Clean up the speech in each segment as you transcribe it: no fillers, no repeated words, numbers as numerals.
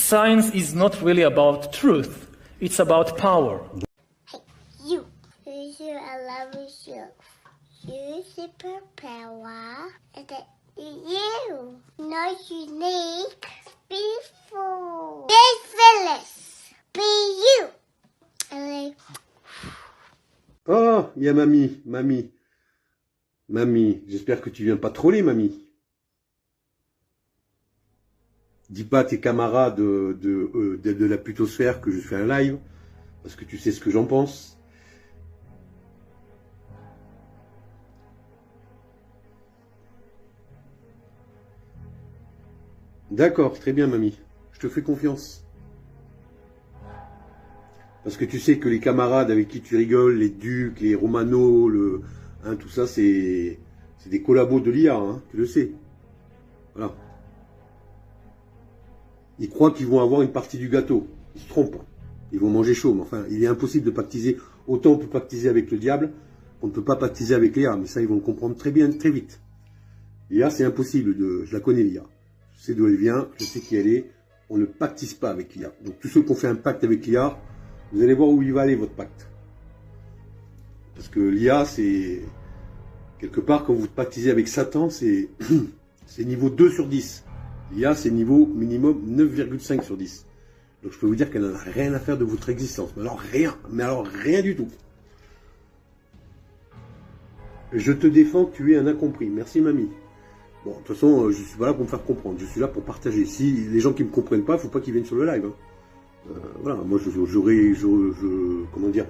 Science is not really about truth, it's about power. You love yourself. You superpower that you. Not unique, beautiful. Fearless. Be you. Allez. Oh, il y a mamie. Mamie, j'espère que tu viens pas troller, mamie. Dis pas à tes camarades de la plutosphère que je fais un live, parce que tu sais ce que j'en pense. D'accord, très bien, mamie. Je te fais confiance. Parce que tu sais que les camarades avec qui tu rigoles, les Ducs, les Romano, tout ça, c'est des collabos de l'IA, hein, tu le sais. Voilà. Ils croient qu'ils vont avoir une partie du gâteau. Ils se trompent. Ils vont manger chaud. Mais enfin, il est impossible de pactiser. Autant on peut pactiser avec le diable, on ne peut pas pactiser avec l'IA. Mais ça, ils vont le comprendre très bien, très vite. L'IA, c'est impossible. Je la connais, l'IA. Je sais d'où elle vient, je sais qui elle est. On ne pactise pas avec l'IA. Donc tous ceux qui ont fait un pacte avec l'IA, vous allez voir où il va aller, votre pacte. Parce que l'IA, c'est... Quelque part, quand vous pactisez avec Satan, c'est niveau 2 sur 10. L'IA, c'est niveau minimum 9,5 sur 10. Donc je peux vous dire qu'elle n'en a rien à faire de votre existence. Mais alors rien du tout. Je te défends que tu es un incompris. Merci mamie. Bon, de toute façon, je suis pas là pour me faire comprendre. Je suis là pour partager. Si les gens qui me comprennent pas, il ne faut pas qu'ils viennent sur le live. Hein. Voilà, moi comment dire,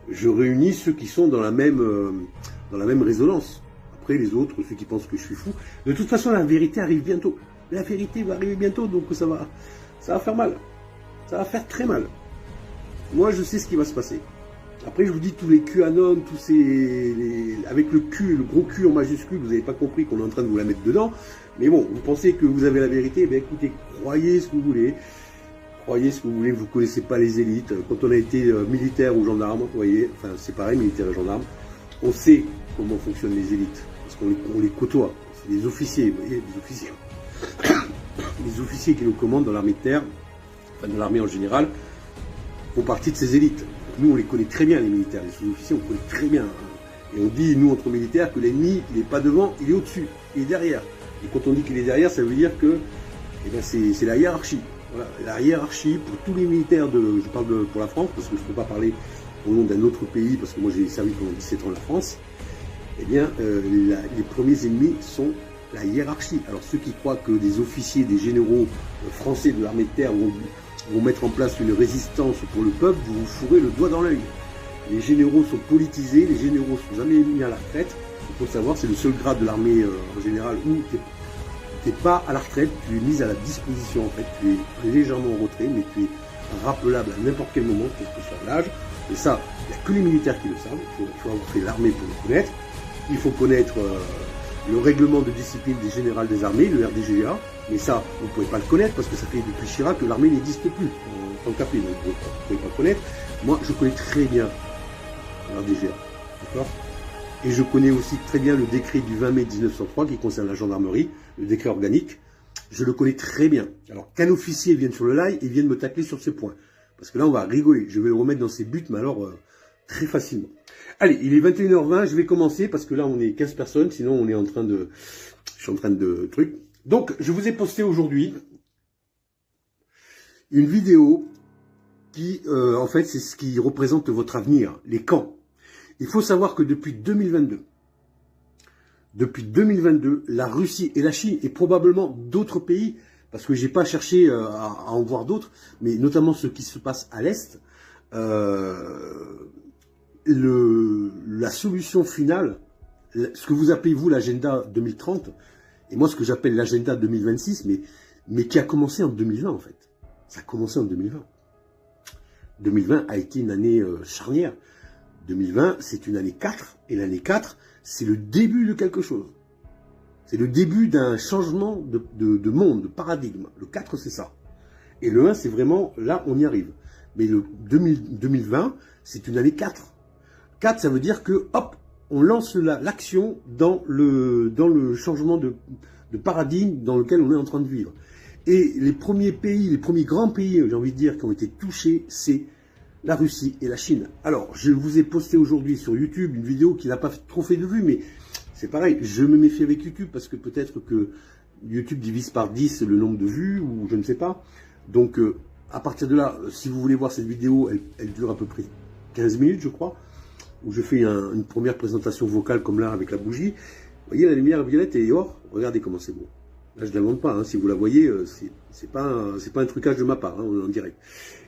je réunis ceux qui sont dans la même résonance. Après les autres, ceux qui pensent que je suis fou. De toute façon, la vérité arrive bientôt. La vérité va arriver bientôt, donc ça va faire mal. Ça va faire très mal. Moi, je sais ce qui va se passer. Après, je vous dis, tous les QAnon, avec le Q, le gros Q en majuscule, vous n'avez pas compris qu'on est en train de vous la mettre dedans. Mais bon, vous pensez que vous avez la vérité, ben écoutez, croyez ce que vous voulez. Croyez ce que vous voulez, vous ne connaissez pas les élites. Quand on a été militaire ou gendarme, vous voyez, enfin c'est pareil, militaire et gendarme, on sait comment fonctionnent les élites. Parce qu'on les côtoie. C'est des officiers, vous voyez, des officiers. Les officiers qui nous commandent dans l'armée de terre, enfin dans l'armée en général, font partie de ces élites. Nous, on les connaît très bien, les militaires. Les sous-officiers, on connaît très bien. Et on dit, nous, entre militaires, que l'ennemi, il n'est pas devant, il est au-dessus, il est derrière. Et quand on dit qu'il est derrière, ça veut dire que c'est la hiérarchie. Voilà, la hiérarchie pour tous les militaires, je parle pour la France, parce que je ne peux pas parler au nom d'un autre pays, parce que moi j'ai servi pendant 17 ans la France. Eh bien, les premiers ennemis sont la hiérarchie. Alors ceux qui croient que des officiers, des généraux français de l'armée de terre vont mettre en place une résistance pour le peuple, vous vous fourrez le doigt dans l'œil. Les généraux sont politisés, les généraux sont jamais mis à la retraite. Il faut savoir, c'est le seul grade de l'armée en général où tu n'es pas à la retraite, tu es mis à la disposition en fait, tu es légèrement en retrait, mais tu es rappelable à n'importe quel moment, quel que soit l'âge. Et ça, il n'y a que les militaires qui le savent, il faut avoir fait l'armée pour le connaître. Il faut connaître le règlement de discipline des générales des armées, le RDGA, mais ça, vous ne pouvez pas le connaître parce que ça fait depuis Chirac que l'armée n'existe plus en tant qu'appelé, donc vous ne pouvez pas connaître. Moi, je connais très bien le RDGA, d'accord ? Et je connais aussi très bien le décret du 20 mai 1903 qui concerne la gendarmerie, le décret organique. Je le connais très bien. Alors qu'un officier vienne sur le live et vienne me tacler sur ces points. Parce que là, on va rigoler. Je vais le remettre dans ses buts, mais alors très facilement. Allez, il est 21h20, je vais commencer parce que là, on est 15 personnes. Sinon, on est en train de... Je suis en train de truc. Donc, je vous ai posté aujourd'hui une vidéo qui, en fait, c'est ce qui représente votre avenir, les camps. Il faut savoir que depuis 2022, la Russie et la Chine, et probablement d'autres pays, parce que j'ai pas cherché à en voir d'autres, mais notamment ce qui se passe à l'Est, la solution finale, ce que vous appelez vous l'agenda 2030, et moi ce que j'appelle l'agenda 2026, mais qui a commencé en 2020 en fait. Ça a commencé en 2020. 2020 a été une année charnière. 2020, c'est une année 4, et l'année 4, c'est le début de quelque chose. C'est le début d'un changement de monde, de paradigme. Le 4, c'est ça. Et le 1, c'est vraiment, là, on y arrive. Mais le 2020, c'est une année 4. 4, ça veut dire que, hop, on lance l'action dans le changement de paradigme dans lequel on est en train de vivre. Et les premiers pays, les premiers grands pays, j'ai envie de dire, qui ont été touchés, c'est la Russie et la Chine. Alors, je vous ai posté aujourd'hui sur YouTube une vidéo qui n'a pas trop fait de vues, mais c'est pareil, je me méfie avec YouTube parce que peut-être que YouTube divise par 10 le nombre de vues, ou je ne sais pas. Donc, à partir de là, si vous voulez voir cette vidéo, elle dure à peu près 15 minutes, je crois, où je fais une première présentation vocale comme là avec la bougie. Vous voyez, la lumière violette est or. Regardez comment c'est beau. Là, je ne l'invente pas. Hein. Si vous la voyez, c'est pas un trucage de ma part, hein, on est en direct.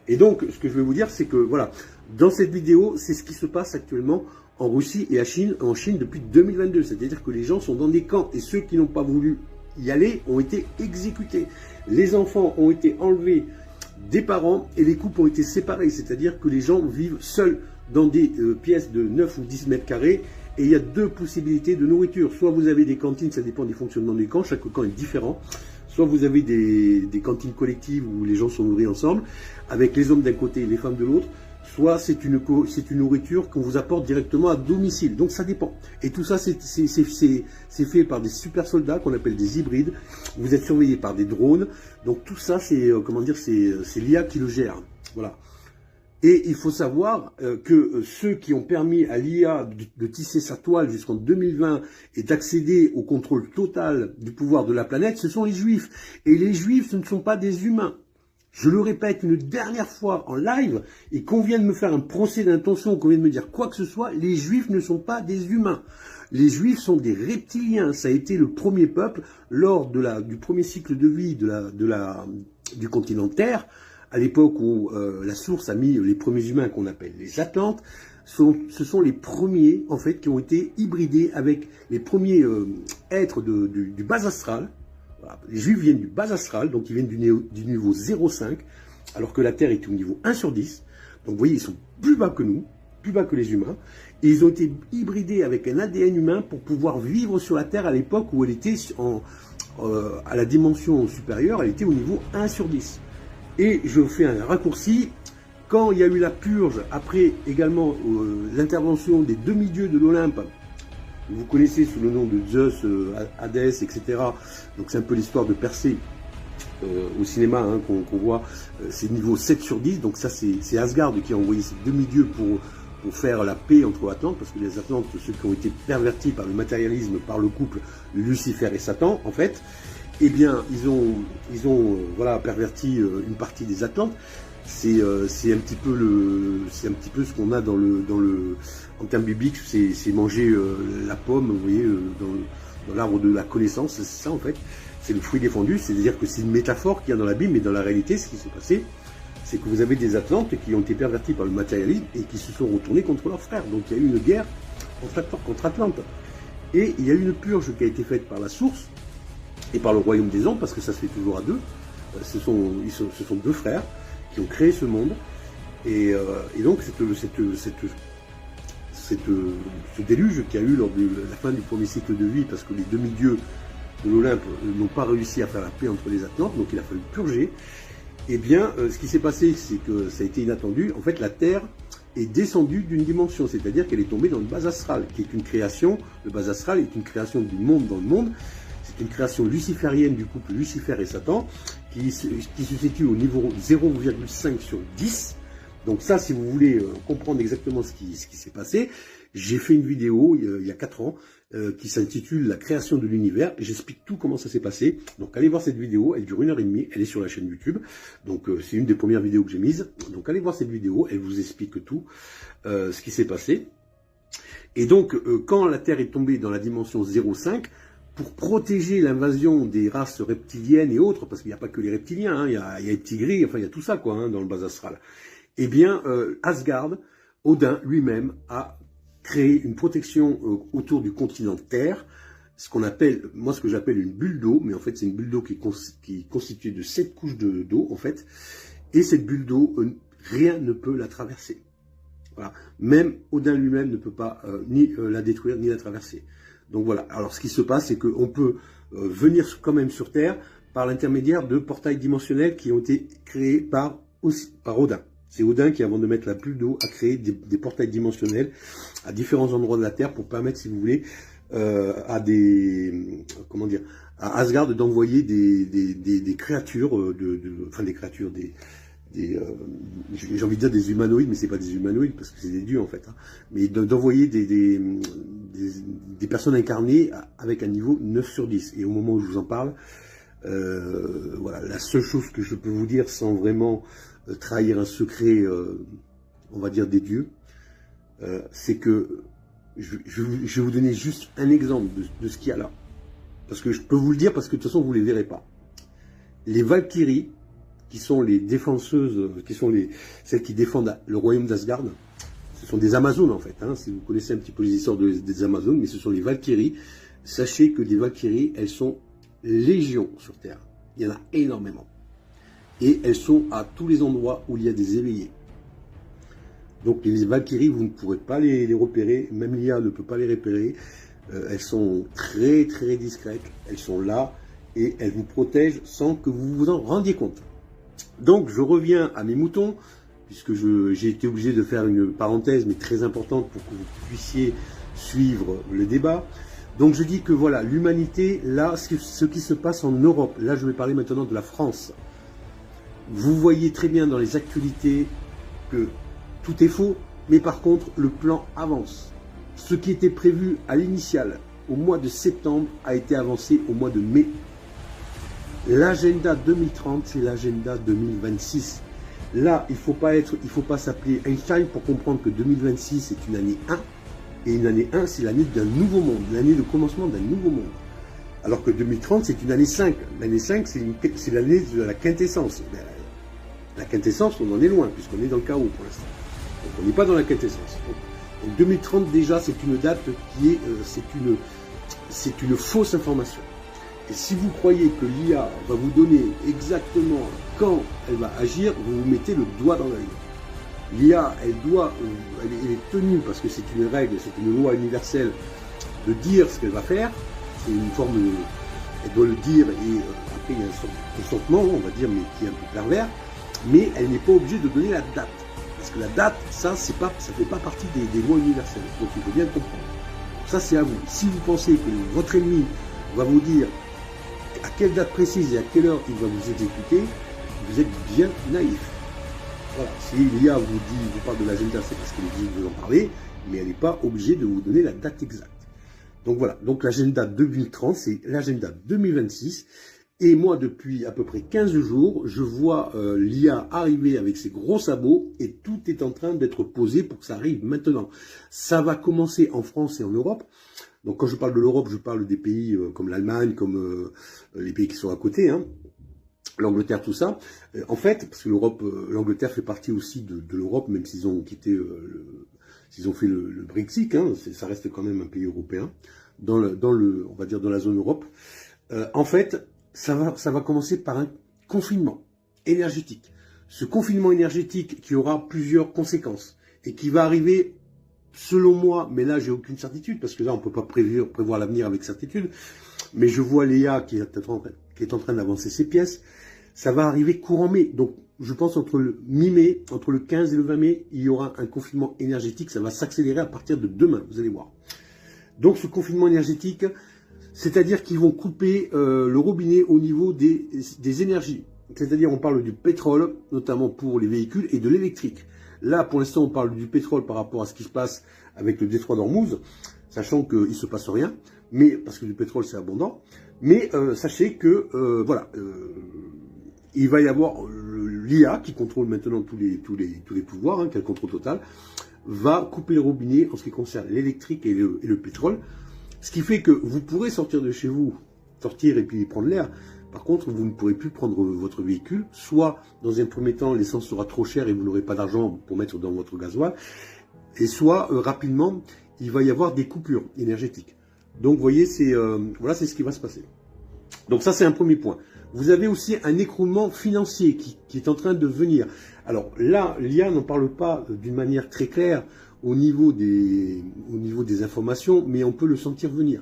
Et donc, ce que je vais vous dire, c'est que, voilà, dans cette vidéo, c'est ce qui se passe actuellement en Russie et en Chine depuis 2022. C'est-à-dire que les gens sont dans des camps et ceux qui n'ont pas voulu y aller ont été exécutés. Les enfants ont été enlevés des parents et les couples ont été séparés. C'est-à-dire que les gens vivent seuls dans des pièces de 9 ou 10 mètres carrés. Et il y a deux possibilités de nourriture. Soit vous avez des cantines, ça dépend des fonctionnements des camps, chaque camp est différent. Soit vous avez des cantines collectives où les gens sont nourris ensemble, avec les hommes d'un côté et les femmes de l'autre. Soit c'est une nourriture qu'on vous apporte directement à domicile. Donc ça dépend. Et tout ça, c'est fait par des super soldats qu'on appelle des hybrides. Vous êtes surveillés par des drones. Donc tout ça, c'est l'IA qui le gère. Voilà. Et il faut savoir que ceux qui ont permis à l'IA de tisser sa toile jusqu'en 2020 et d'accéder au contrôle total du pouvoir de la planète, ce sont les Juifs. Et les Juifs, ce ne sont pas des humains. Je le répète une dernière fois en live, et qu'on vienne me faire un procès d'intention, qu'on vienne me dire quoi que ce soit, les Juifs ne sont pas des humains. Les Juifs sont des reptiliens. Ça a été le premier peuple lors du premier cycle de vie du continent Terre. À l'époque où la source a mis les premiers humains qu'on appelle les Atlantes, ce sont les premiers en fait qui ont été hybridés avec les premiers êtres du bas astral. Voilà. Les Juifs viennent du bas astral, donc ils viennent du niveau 0,5, alors que la Terre est au niveau 1 sur 10. Donc vous voyez, ils sont plus bas que nous, plus bas que les humains, et ils ont été hybridés avec un ADN humain pour pouvoir vivre sur la Terre à l'époque où elle était à la dimension supérieure, elle était au niveau 1 sur 10. Et je fais un raccourci, quand il y a eu la purge, après également l'intervention des demi-dieux de l'Olympe, vous connaissez sous le nom de Zeus, Hadès, etc. Donc c'est un peu l'histoire de Persée au cinéma hein, qu'on voit, c'est niveau 7 sur 10, donc ça c'est Asgard qui a envoyé ces demi-dieux pour faire la paix entre Atlantes, parce que les Atlantes, ceux qui ont été pervertis par le matérialisme, par le couple Lucifer et Satan, en fait, eh bien, ils ont voilà, perverti une partie des Atlantes. C'est un petit peu ce qu'on a en termes bibliques, c'est manger la pomme, vous voyez, dans l'arbre de la connaissance, c'est ça en fait. C'est le fruit défendu, c'est-à-dire que c'est une métaphore qu'il y a dans la Bible, mais dans la réalité, ce qui s'est passé, c'est que vous avez des Atlantes qui ont été pervertis par le matérialisme et qui se sont retournés contre leurs frères. Donc il y a eu une guerre contre Atlante. Et il y a eu une purge qui a été faite par la source et par le royaume des anges, parce que ça se fait toujours à deux. Ce sont deux frères qui ont créé ce monde. Et donc ce déluge qu'il y a eu lors de la fin du premier cycle de vie, parce que les demi-dieux de l'Olympe n'ont pas réussi à faire la paix entre les Atlantes, donc il a fallu purger. Eh bien, ce qui s'est passé, c'est que ça a été inattendu. En fait, la Terre est descendue d'une dimension, c'est-à-dire qu'elle est tombée dans le bas astral, qui est une création. Le bas astral est une création du monde dans le monde. C'est une création luciférienne du couple Lucifer et Satan, qui se situe au niveau 0,5 sur 10. Donc ça, si vous voulez comprendre exactement ce qui s'est passé, j'ai fait une vidéo il y a 4 ans qui s'intitule « La création de l'univers » et j'explique tout comment ça s'est passé. Donc allez voir cette vidéo, elle dure 1h30, elle est sur la chaîne YouTube. Donc c'est une des premières vidéos que j'ai mises. Donc allez voir cette vidéo, elle vous explique tout ce qui s'est passé. Et donc quand la Terre est tombée dans la dimension 0,5, pour protéger l'invasion des races reptiliennes et autres, parce qu'il n'y a pas que les reptiliens, hein, il y a les petits gris, enfin il y a tout ça quoi, hein, dans le bas astral. Eh bien, Asgard, Odin lui-même, a créé une protection autour du continent Terre, ce qu'on appelle, moi ce que j'appelle une bulle d'eau, mais en fait c'est une bulle d'eau qui est constituée de 7 couches d'eau en fait, et cette bulle d'eau rien ne peut la traverser. Voilà. Même Odin lui-même ne peut pas ni la détruire, ni la traverser. Donc voilà. Alors ce qui se passe, c'est qu'on peut venir quand même sur Terre par l'intermédiaire de portails dimensionnels qui ont été créés par Odin. C'est Odin qui, avant de mettre la pluie d'eau, a créé des portails dimensionnels à différents endroits de la Terre pour permettre, si vous voulez, à Asgard d'envoyer des créatures, j'ai envie de dire des humanoïdes, mais c'est pas des humanoïdes parce que c'est des dieux en fait, hein, mais d'envoyer des personnes incarnées avec un niveau 9 sur 10. Et au moment où je vous en parle, voilà, la seule chose que je peux vous dire sans vraiment trahir un secret, on va dire des dieux, c'est que je vais vous donner juste un exemple de ce qu'il y a là. Parce que je peux vous le dire, parce que de toute façon, vous ne les verrez pas. Les Valkyries, qui sont les défenseuses, qui sont celles qui défendent le royaume d'Asgard, ce sont des Amazones en fait, hein, si vous connaissez un petit peu les histoires des Amazones, mais ce sont les Valkyries. Sachez que les Valkyries, elles sont légion sur Terre. Il y en a énormément. Et elles sont à tous les endroits où il y a des éveillés. Donc les Valkyries, vous ne pourrez pas les repérer, même l'IA ne peut pas les repérer. Elles sont très très discrètes, elles sont là et elles vous protègent sans que vous vous en rendiez compte. Donc je reviens à mes moutons, puisque j'ai été obligé de faire une parenthèse, mais très importante pour que vous puissiez suivre le débat. Donc je dis que voilà, l'humanité, là, ce qui se passe en Europe, là je vais parler maintenant de la France. Vous voyez très bien dans les actualités que tout est faux, mais par contre le plan avance. Ce qui était prévu à l'initial, au mois de septembre, a été avancé au mois de mai. L'agenda 2030, c'est l'agenda 2026. Là, il faut pas s'appeler Einstein pour comprendre que 2026, c'est une année 1. Et une année 1, c'est l'année d'un nouveau monde, l'année de commencement d'un nouveau monde. Alors que 2030, c'est une année 5. L'année 5, c'est l'année de la quintessence. Mais la quintessence, on en est loin, puisqu'on est dans le chaos pour l'instant. Donc on n'est pas dans la quintessence. Donc 2030 déjà, c'est une date qui est, c'est une fausse information. Et si vous croyez que l'IA va vous donner exactement quand elle va agir, vous vous mettez le doigt dans l'œil. L'IA, elle est tenue, parce que c'est une règle, c'est une loi universelle, de dire ce qu'elle va faire. C'est une forme de, elle doit le dire et après il y a un consentement, on va dire, mais qui est un peu pervers. Mais elle n'est pas obligée de donner la date. Parce que la date, ça fait pas partie des lois universelles. Donc il faut bien le comprendre. Ça, c'est à vous. Si vous pensez que votre ennemi va vous dire à quelle date précise et à quelle heure il va vous exécuter, vous êtes bien naïf. Voilà. Si l'IA vous parle de l'agenda, c'est parce qu'elle est obligée de vous en parler, mais elle n'est pas obligée de vous donner la date exacte. Donc voilà. Donc l'agenda 2030, c'est l'agenda 2026. Et moi, depuis à peu près 15 jours, je vois l'IA arriver avec ses gros sabots et tout est en train d'être posé pour que ça arrive maintenant. Ça va commencer en France et en Europe. Donc quand je parle de l'Europe, je parle des pays comme l'Allemagne, comme les pays qui sont à côté, hein, l'Angleterre, tout ça. En fait, parce que l'Angleterre fait partie aussi de l'Europe, même s'ils ont quitté, s'ils ont fait le Brexit, hein, ça reste quand même un pays européen, on va dire dans la zone Europe. En fait, ça va commencer par un confinement énergétique. Ce confinement énergétique qui aura plusieurs conséquences et qui va arriver, selon moi, mais là j'ai aucune certitude, parce que là on ne peut pas prévoir l'avenir avec certitude, mais je vois Léa qui est en train d'avancer ses pièces, ça va arriver courant mai. Donc je pense entre le mi-mai, entre le 15 et le 20 mai, il y aura un confinement énergétique, ça va s'accélérer à partir de demain, vous allez voir. Donc ce confinement énergétique, c'est-à-dire qu'ils vont couper le robinet au niveau des énergies. C'est-à-dire on parle du pétrole, notamment pour les véhicules, et de l'électrique. Là, pour l'instant, on parle du pétrole par rapport à ce qui se passe avec le détroit d'Ormuz, sachant qu'il ne se passe rien, mais parce que du pétrole, c'est abondant. Mais sachez que, voilà, il va y avoir l'IA qui contrôle maintenant tous les pouvoirs, hein, qui a le contrôle total, va couper le robinet en ce qui concerne l'électrique et le pétrole. Ce qui fait que vous pourrez sortir de chez vous, sortir et puis prendre l'air. Par contre, vous ne pourrez plus prendre votre véhicule. Soit, dans un premier temps, l'essence sera trop chère et vous n'aurez pas d'argent pour mettre dans votre gasoil. Et soit, rapidement, il va y avoir des coupures énergétiques. Donc, vous voyez, voilà, c'est ce qui va se passer. Donc ça, c'est un premier point. Vous avez aussi un écroulement financier qui est en train de venir. Alors là, l'IA n'en parle pas d'une manière très claire au niveau des informations, mais on peut le sentir venir.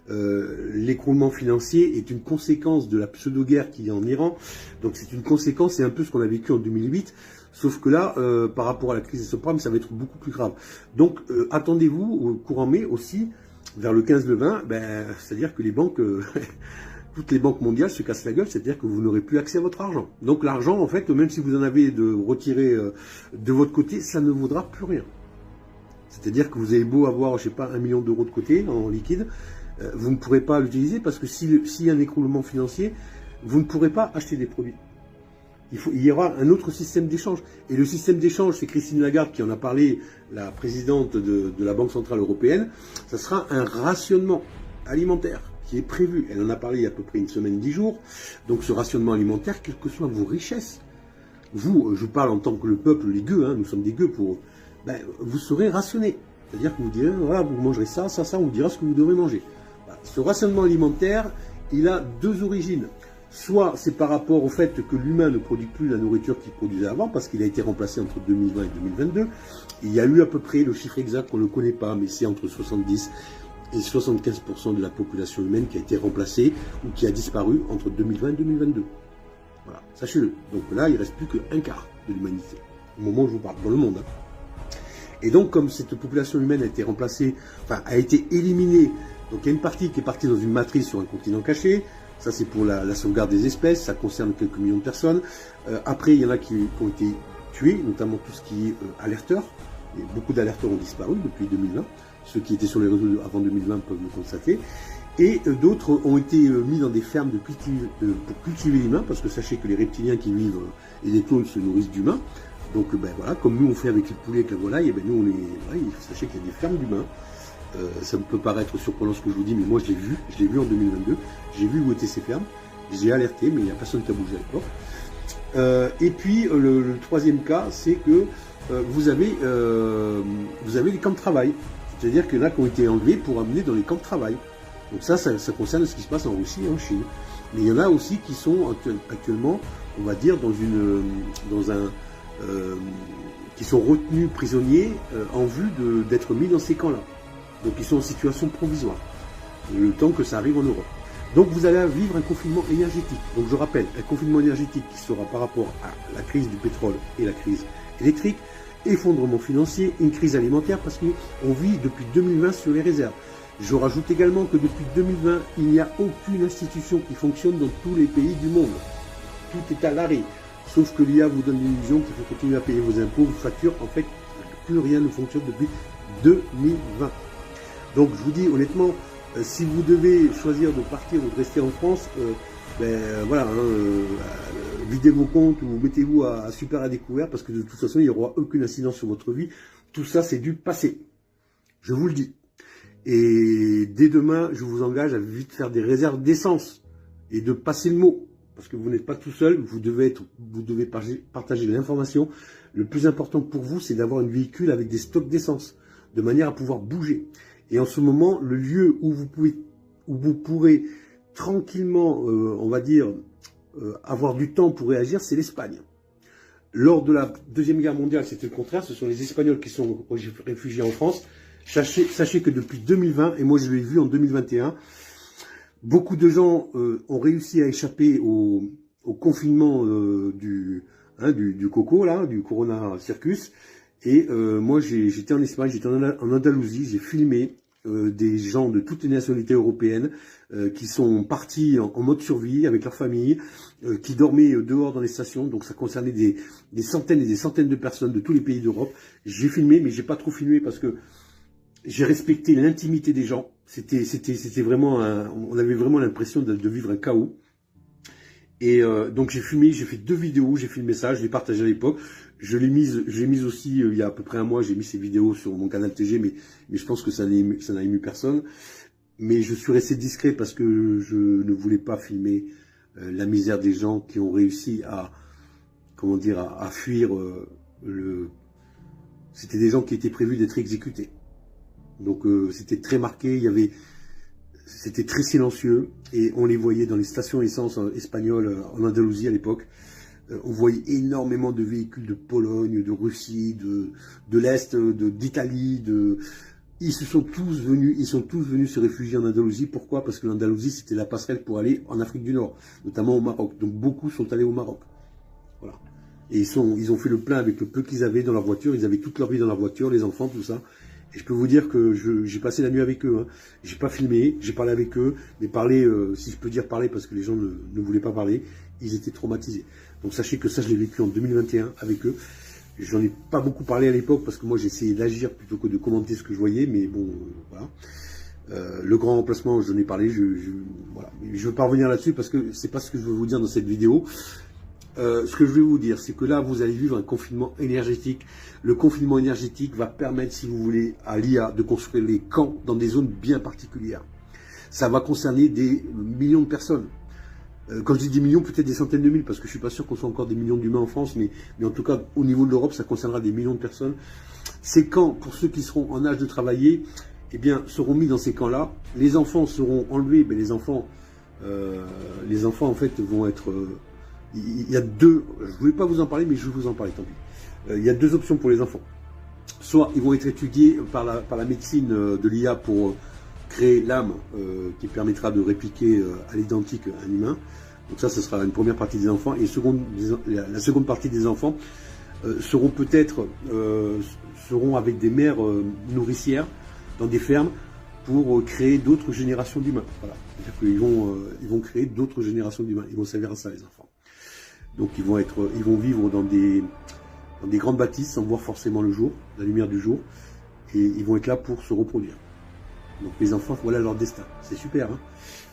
L'écroulement financier est une conséquence de la pseudo-guerre qu'il y a en Iran. Donc c'est une conséquence, c'est un peu ce qu'on a vécu en 2008. Sauf que là, par rapport à la crise des subprimes, ça va être beaucoup plus grave. Donc attendez-vous au courant mai aussi, vers le 15 le 20, c'est-à-dire que les banques, toutes les banques mondiales se cassent la gueule, c'est-à-dire que vous n'aurez plus accès à votre argent. Donc l'argent, en fait, même si vous en avez de retiré de votre côté, ça ne vaudra plus rien. C'est-à-dire que vous avez beau avoir, je sais pas, 1 million d'euros de côté en liquide, vous ne pourrez pas l'utiliser parce que s'il y a un écroulement financier, vous ne pourrez pas acheter des produits. Il y aura un autre système d'échange. Et le système d'échange, c'est Christine Lagarde qui en a parlé, la présidente de la Banque Centrale Européenne, ça sera un rationnement alimentaire qui est prévu. Elle en a parlé il y a à peu près une semaine, 10 jours. Donc ce rationnement alimentaire, quelles que soient vos richesses, vous, je parle en tant que le peuple, les gueux, nous sommes des gueux pour eux, vous serez rationnés. C'est-à-dire que vous direz, voilà, vous mangerez ça, ça, ça, on vous dira ce que vous devrez manger. Ce rationnement alimentaire, il a deux origines. Soit c'est par rapport au fait que l'humain ne produit plus la nourriture qu'il produisait avant, parce qu'il a été remplacé entre 2020 et 2022. Il y a eu à peu près, le chiffre exact, on ne le connaît pas, mais c'est entre 70 et 75% de la population humaine qui a été remplacée ou qui a disparu entre 2020 et 2022. Voilà, sachez-le. Donc là, il ne reste plus qu'un quart de l'humanité, au moment où je vous parle, dans le monde. Et donc, comme cette population humaine a été remplacée, enfin, a été éliminée, donc il y a une partie qui est partie dans une matrice sur un continent caché. Ça, c'est pour la sauvegarde des espèces, ça concerne quelques millions de personnes. Après, il y en a qui ont été tués, notamment tout ce qui est alerteurs. Et beaucoup d'alerteurs ont disparu depuis 2020. Ceux qui étaient sur les réseaux avant 2020 peuvent le constater. Et d'autres ont été mis dans des fermes pour cultiver l'humain, parce que sachez que les reptiliens qui vivent et les clones se nourrissent d'humains. Donc voilà, comme nous on fait avec les poulets, avec la volaille, nous sachez qu'il y a des fermes d'humains. Ça me peut paraître surprenant ce que je vous dis, mais moi je l'ai vu en 2022, j'ai vu où étaient ces fermes, j'ai alerté, mais il n'y a personne qui a bougé à l'époque. Et puis le troisième cas, c'est que vous avez les camps de travail, c'est-à-dire qu'il y en a qui ont été enlevés pour amener dans les camps de travail. Donc ça concerne ce qui se passe en Russie et en Chine. Mais il y en a aussi qui sont actuellement, on va dire, qui sont retenus prisonniers en vue d'être mis dans ces camps-là. Donc ils sont en situation provisoire, le temps que ça arrive en Europe. Donc vous allez vivre un confinement énergétique. Donc je rappelle, un confinement énergétique qui sera par rapport à la crise du pétrole et la crise électrique, effondrement financier, une crise alimentaire, parce qu'on vit depuis 2020 sur les réserves. Je rajoute également que depuis 2020, il n'y a aucune institution qui fonctionne dans tous les pays du monde. Tout est à l'arrêt. Sauf que l'IA vous donne l'illusion qu'il faut continuer à payer vos impôts, vos factures. En fait, plus rien ne fonctionne depuis 2020. Donc je vous dis honnêtement, si vous devez choisir de partir ou de rester en France, videz vos comptes ou mettez-vous à super à découvert, parce que de toute façon il n'y aura aucune incidence sur votre vie. Tout ça c'est du passé. Je vous le dis. Et dès demain, je vous engage à vite faire des réserves d'essence et de passer le mot. Parce que vous n'êtes pas tout seul, vous devez partager l'information. Le plus important pour vous, c'est d'avoir un véhicule avec des stocks d'essence, de manière à pouvoir bouger. Et en ce moment, le lieu où vous pourrez tranquillement, on va dire, avoir du temps pour réagir, c'est l'Espagne. Lors de la Deuxième Guerre mondiale, c'était le contraire. Ce sont les Espagnols qui sont réfugiés en France. Sachez que depuis 2020, et moi je l'ai vu en 2021, beaucoup de gens ont réussi à échapper au confinement du coco, là, du Corona Circus. Et moi, j'étais en Espagne, j'étais en Andalousie, j'ai filmé des gens de toutes les nationalités européennes qui sont partis en mode survie avec leur famille, qui dormaient dehors dans les stations. Donc ça concernait des centaines et des centaines de personnes de tous les pays d'Europe. J'ai filmé, mais j'ai pas trop filmé parce que j'ai respecté l'intimité des gens. C'était vraiment on avait vraiment l'impression de vivre un chaos. Et donc j'ai filmé, j'ai fait 2 vidéos, j'ai filmé ça, je l'ai partagé à l'époque. J'ai mis aussi, il y a à peu près un mois, j'ai mis ces vidéos sur mon canal TG, mais je pense que ça n'a ému personne. Mais je suis resté discret parce que je ne voulais pas filmer la misère des gens qui ont réussi à fuir C'était des gens qui étaient prévus d'être exécutés. Donc c'était très marqué, il y avait c'était très silencieux et on les voyait dans les stations essence espagnoles en Andalousie à l'époque. On voyait énormément de véhicules de Pologne, de Russie, de l'Est, d'Italie. Ils sont tous venus se réfugier en Andalousie. Pourquoi? Parce que l'Andalousie, c'était la passerelle pour aller en Afrique du Nord, notamment au Maroc. Donc beaucoup sont allés au Maroc. Voilà. Et ils ont fait le plein avec le peu qu'ils avaient dans leur voiture. Ils avaient toute leur vie dans leur voiture, les enfants, tout ça. Et je peux vous dire que j'ai passé la nuit avec eux. Hein. J'ai pas filmé, j'ai parlé avec eux, mais parler, si je peux dire parler, parce que les gens ne voulaient pas parler, ils étaient traumatisés. Donc sachez que ça, je l'ai vécu en 2021 avec eux. J'en ai pas beaucoup parlé à l'époque parce que moi j'essayais d'agir plutôt que de commenter ce que je voyais, mais bon, voilà. Le grand remplacement, j'en ai parlé, voilà. Je veux pas revenir là-dessus parce que c'est pas ce que je veux vous dire dans cette vidéo. Ce que je vais vous dire, c'est que là, vous allez vivre un confinement énergétique. Le confinement énergétique va permettre, si vous voulez, à l'IA de construire les camps dans des zones bien particulières. Ça va concerner des millions de personnes. Quand je dis des millions, peut-être des centaines de mille, parce que je suis pas sûr qu'on soit encore des millions d'humains en France, mais en tout cas, au niveau de l'Europe, ça concernera des millions de personnes. Ces camps, pour ceux qui seront en âge de travailler, eh bien, seront mis dans ces camps-là. Les enfants seront enlevés, mais les enfants, en fait, vont être... il y a deux, je ne voulais pas vous en parler, mais je vais vous en parler, tant pis. Il y a deux options pour les enfants. Soit ils vont être étudiés par la médecine de l'IA pour créer l'âme qui permettra de répliquer à l'identique un humain. Donc ça, ce sera une première partie des enfants. Et la seconde partie des enfants seront peut-être avec des mères nourricières dans des fermes pour créer d'autres générations d'humains. Voilà. C'est-à-dire qu'ils vont créer d'autres générations d'humains. Ils vont servir à ça, les enfants. Donc ils vont vivre dans des grandes bâtisses sans voir forcément le jour, la lumière du jour, et ils vont être là pour se reproduire. Donc les enfants, voilà leur destin. C'est super, hein,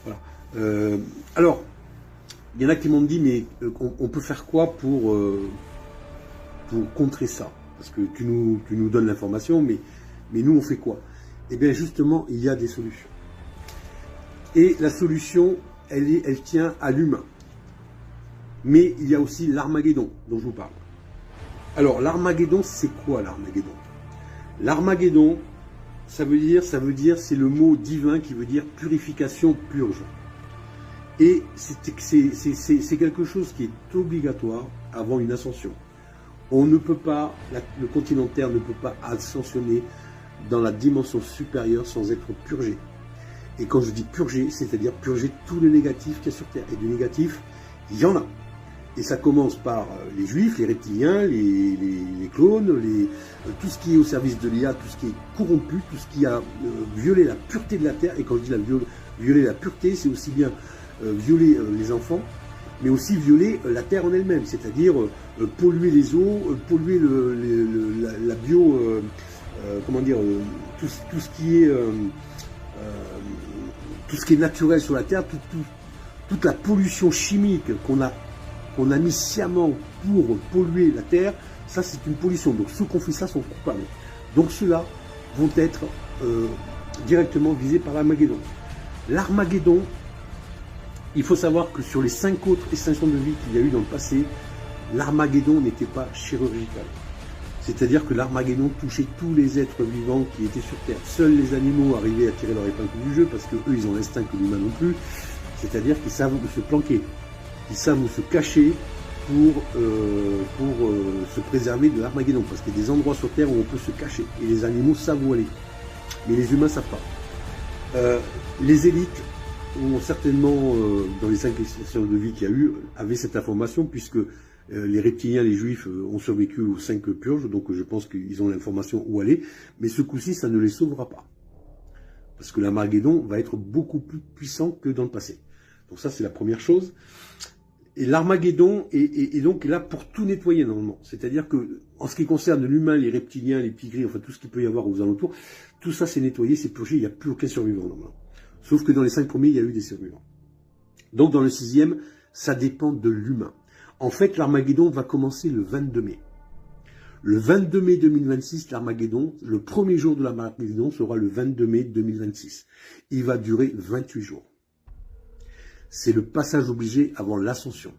voilà. Alors, il y en a qui m'ont dit, mais on peut faire quoi pour contrer ça? Parce que tu nous donnes l'information, mais nous on fait quoi? Eh bien justement, il y a des solutions. Et la solution, elle tient à l'humain. Mais il y a aussi l'Armageddon dont je vous parle. Alors l'Armageddon, c'est quoi l'Armageddon? L'Armageddon, ça veut dire, c'est le mot divin qui veut dire purification, purge. Et c'est quelque chose qui est obligatoire avant une ascension. On ne peut pas, le continent Terre ne peut pas ascensionner dans la dimension supérieure sans être purgé. Et quand je dis purger, c'est-à-dire purger tout le négatif qu'il y a sur Terre. Et du négatif, il y en a. Et ça commence par les juifs, les reptiliens, les clones, tout ce qui est au service de l'IA, tout ce qui est corrompu, tout ce qui a violé la pureté de la Terre. Et quand je dis violer la pureté, c'est aussi bien violer les enfants, mais aussi violer la Terre en elle-même, c'est-à-dire polluer les eaux, polluer la bio, tout ce qui est naturel sur la Terre, toute la pollution chimique qu'on a mis sciemment pour polluer la Terre, ça c'est une pollution. Donc ceux qui ont fait ça sont coupables. Donc ceux-là vont être directement visés par l'Armageddon. L'Armageddon, il faut savoir que sur les 5 autres extinctions de vie qu'il y a eu dans le passé, l'Armageddon n'était pas chirurgical. C'est-à-dire que l'Armageddon touchait tous les êtres vivants qui étaient sur Terre. Seuls les animaux arrivaient à tirer leur épingle du jeu, parce que eux, ils ont l'instinct que l'humain non plus. C'est-à-dire qu'ils savent où se planquer. Ils savent où se cacher pour se préserver de l'Armageddon. Parce qu'il y a des endroits sur Terre où on peut se cacher. Et les animaux savent où aller. Mais les humains ne savent pas. Les élites ont certainement, dans les 5 extinctions de vie qu'il y a eu, avaient cette information, puisque les reptiliens, les juifs ont survécu aux 5 purges, donc je pense qu'ils ont l'information où aller. Mais ce coup-ci, ça ne les sauvera pas. Parce que l'Armageddon va être beaucoup plus puissant que dans le passé. Donc ça, c'est la première chose. Et l'Armageddon est donc là pour tout nettoyer normalement. C'est-à-dire que, en ce qui concerne l'humain, les reptiliens, les tigris, enfin tout ce qu'il peut y avoir aux alentours, tout ça c'est nettoyé, c'est purgé, il n'y a plus aucun survivant normalement. Sauf que dans les 5 premiers, il y a eu des survivants. Donc dans le 6e, ça dépend de l'humain. En fait, l'Armageddon va commencer le 22 mai. Le 22 mai 2026, l'Armageddon, le premier jour de l'Armageddon sera le 22 mai 2026. Il va durer 28 jours. C'est le passage obligé avant l'ascension.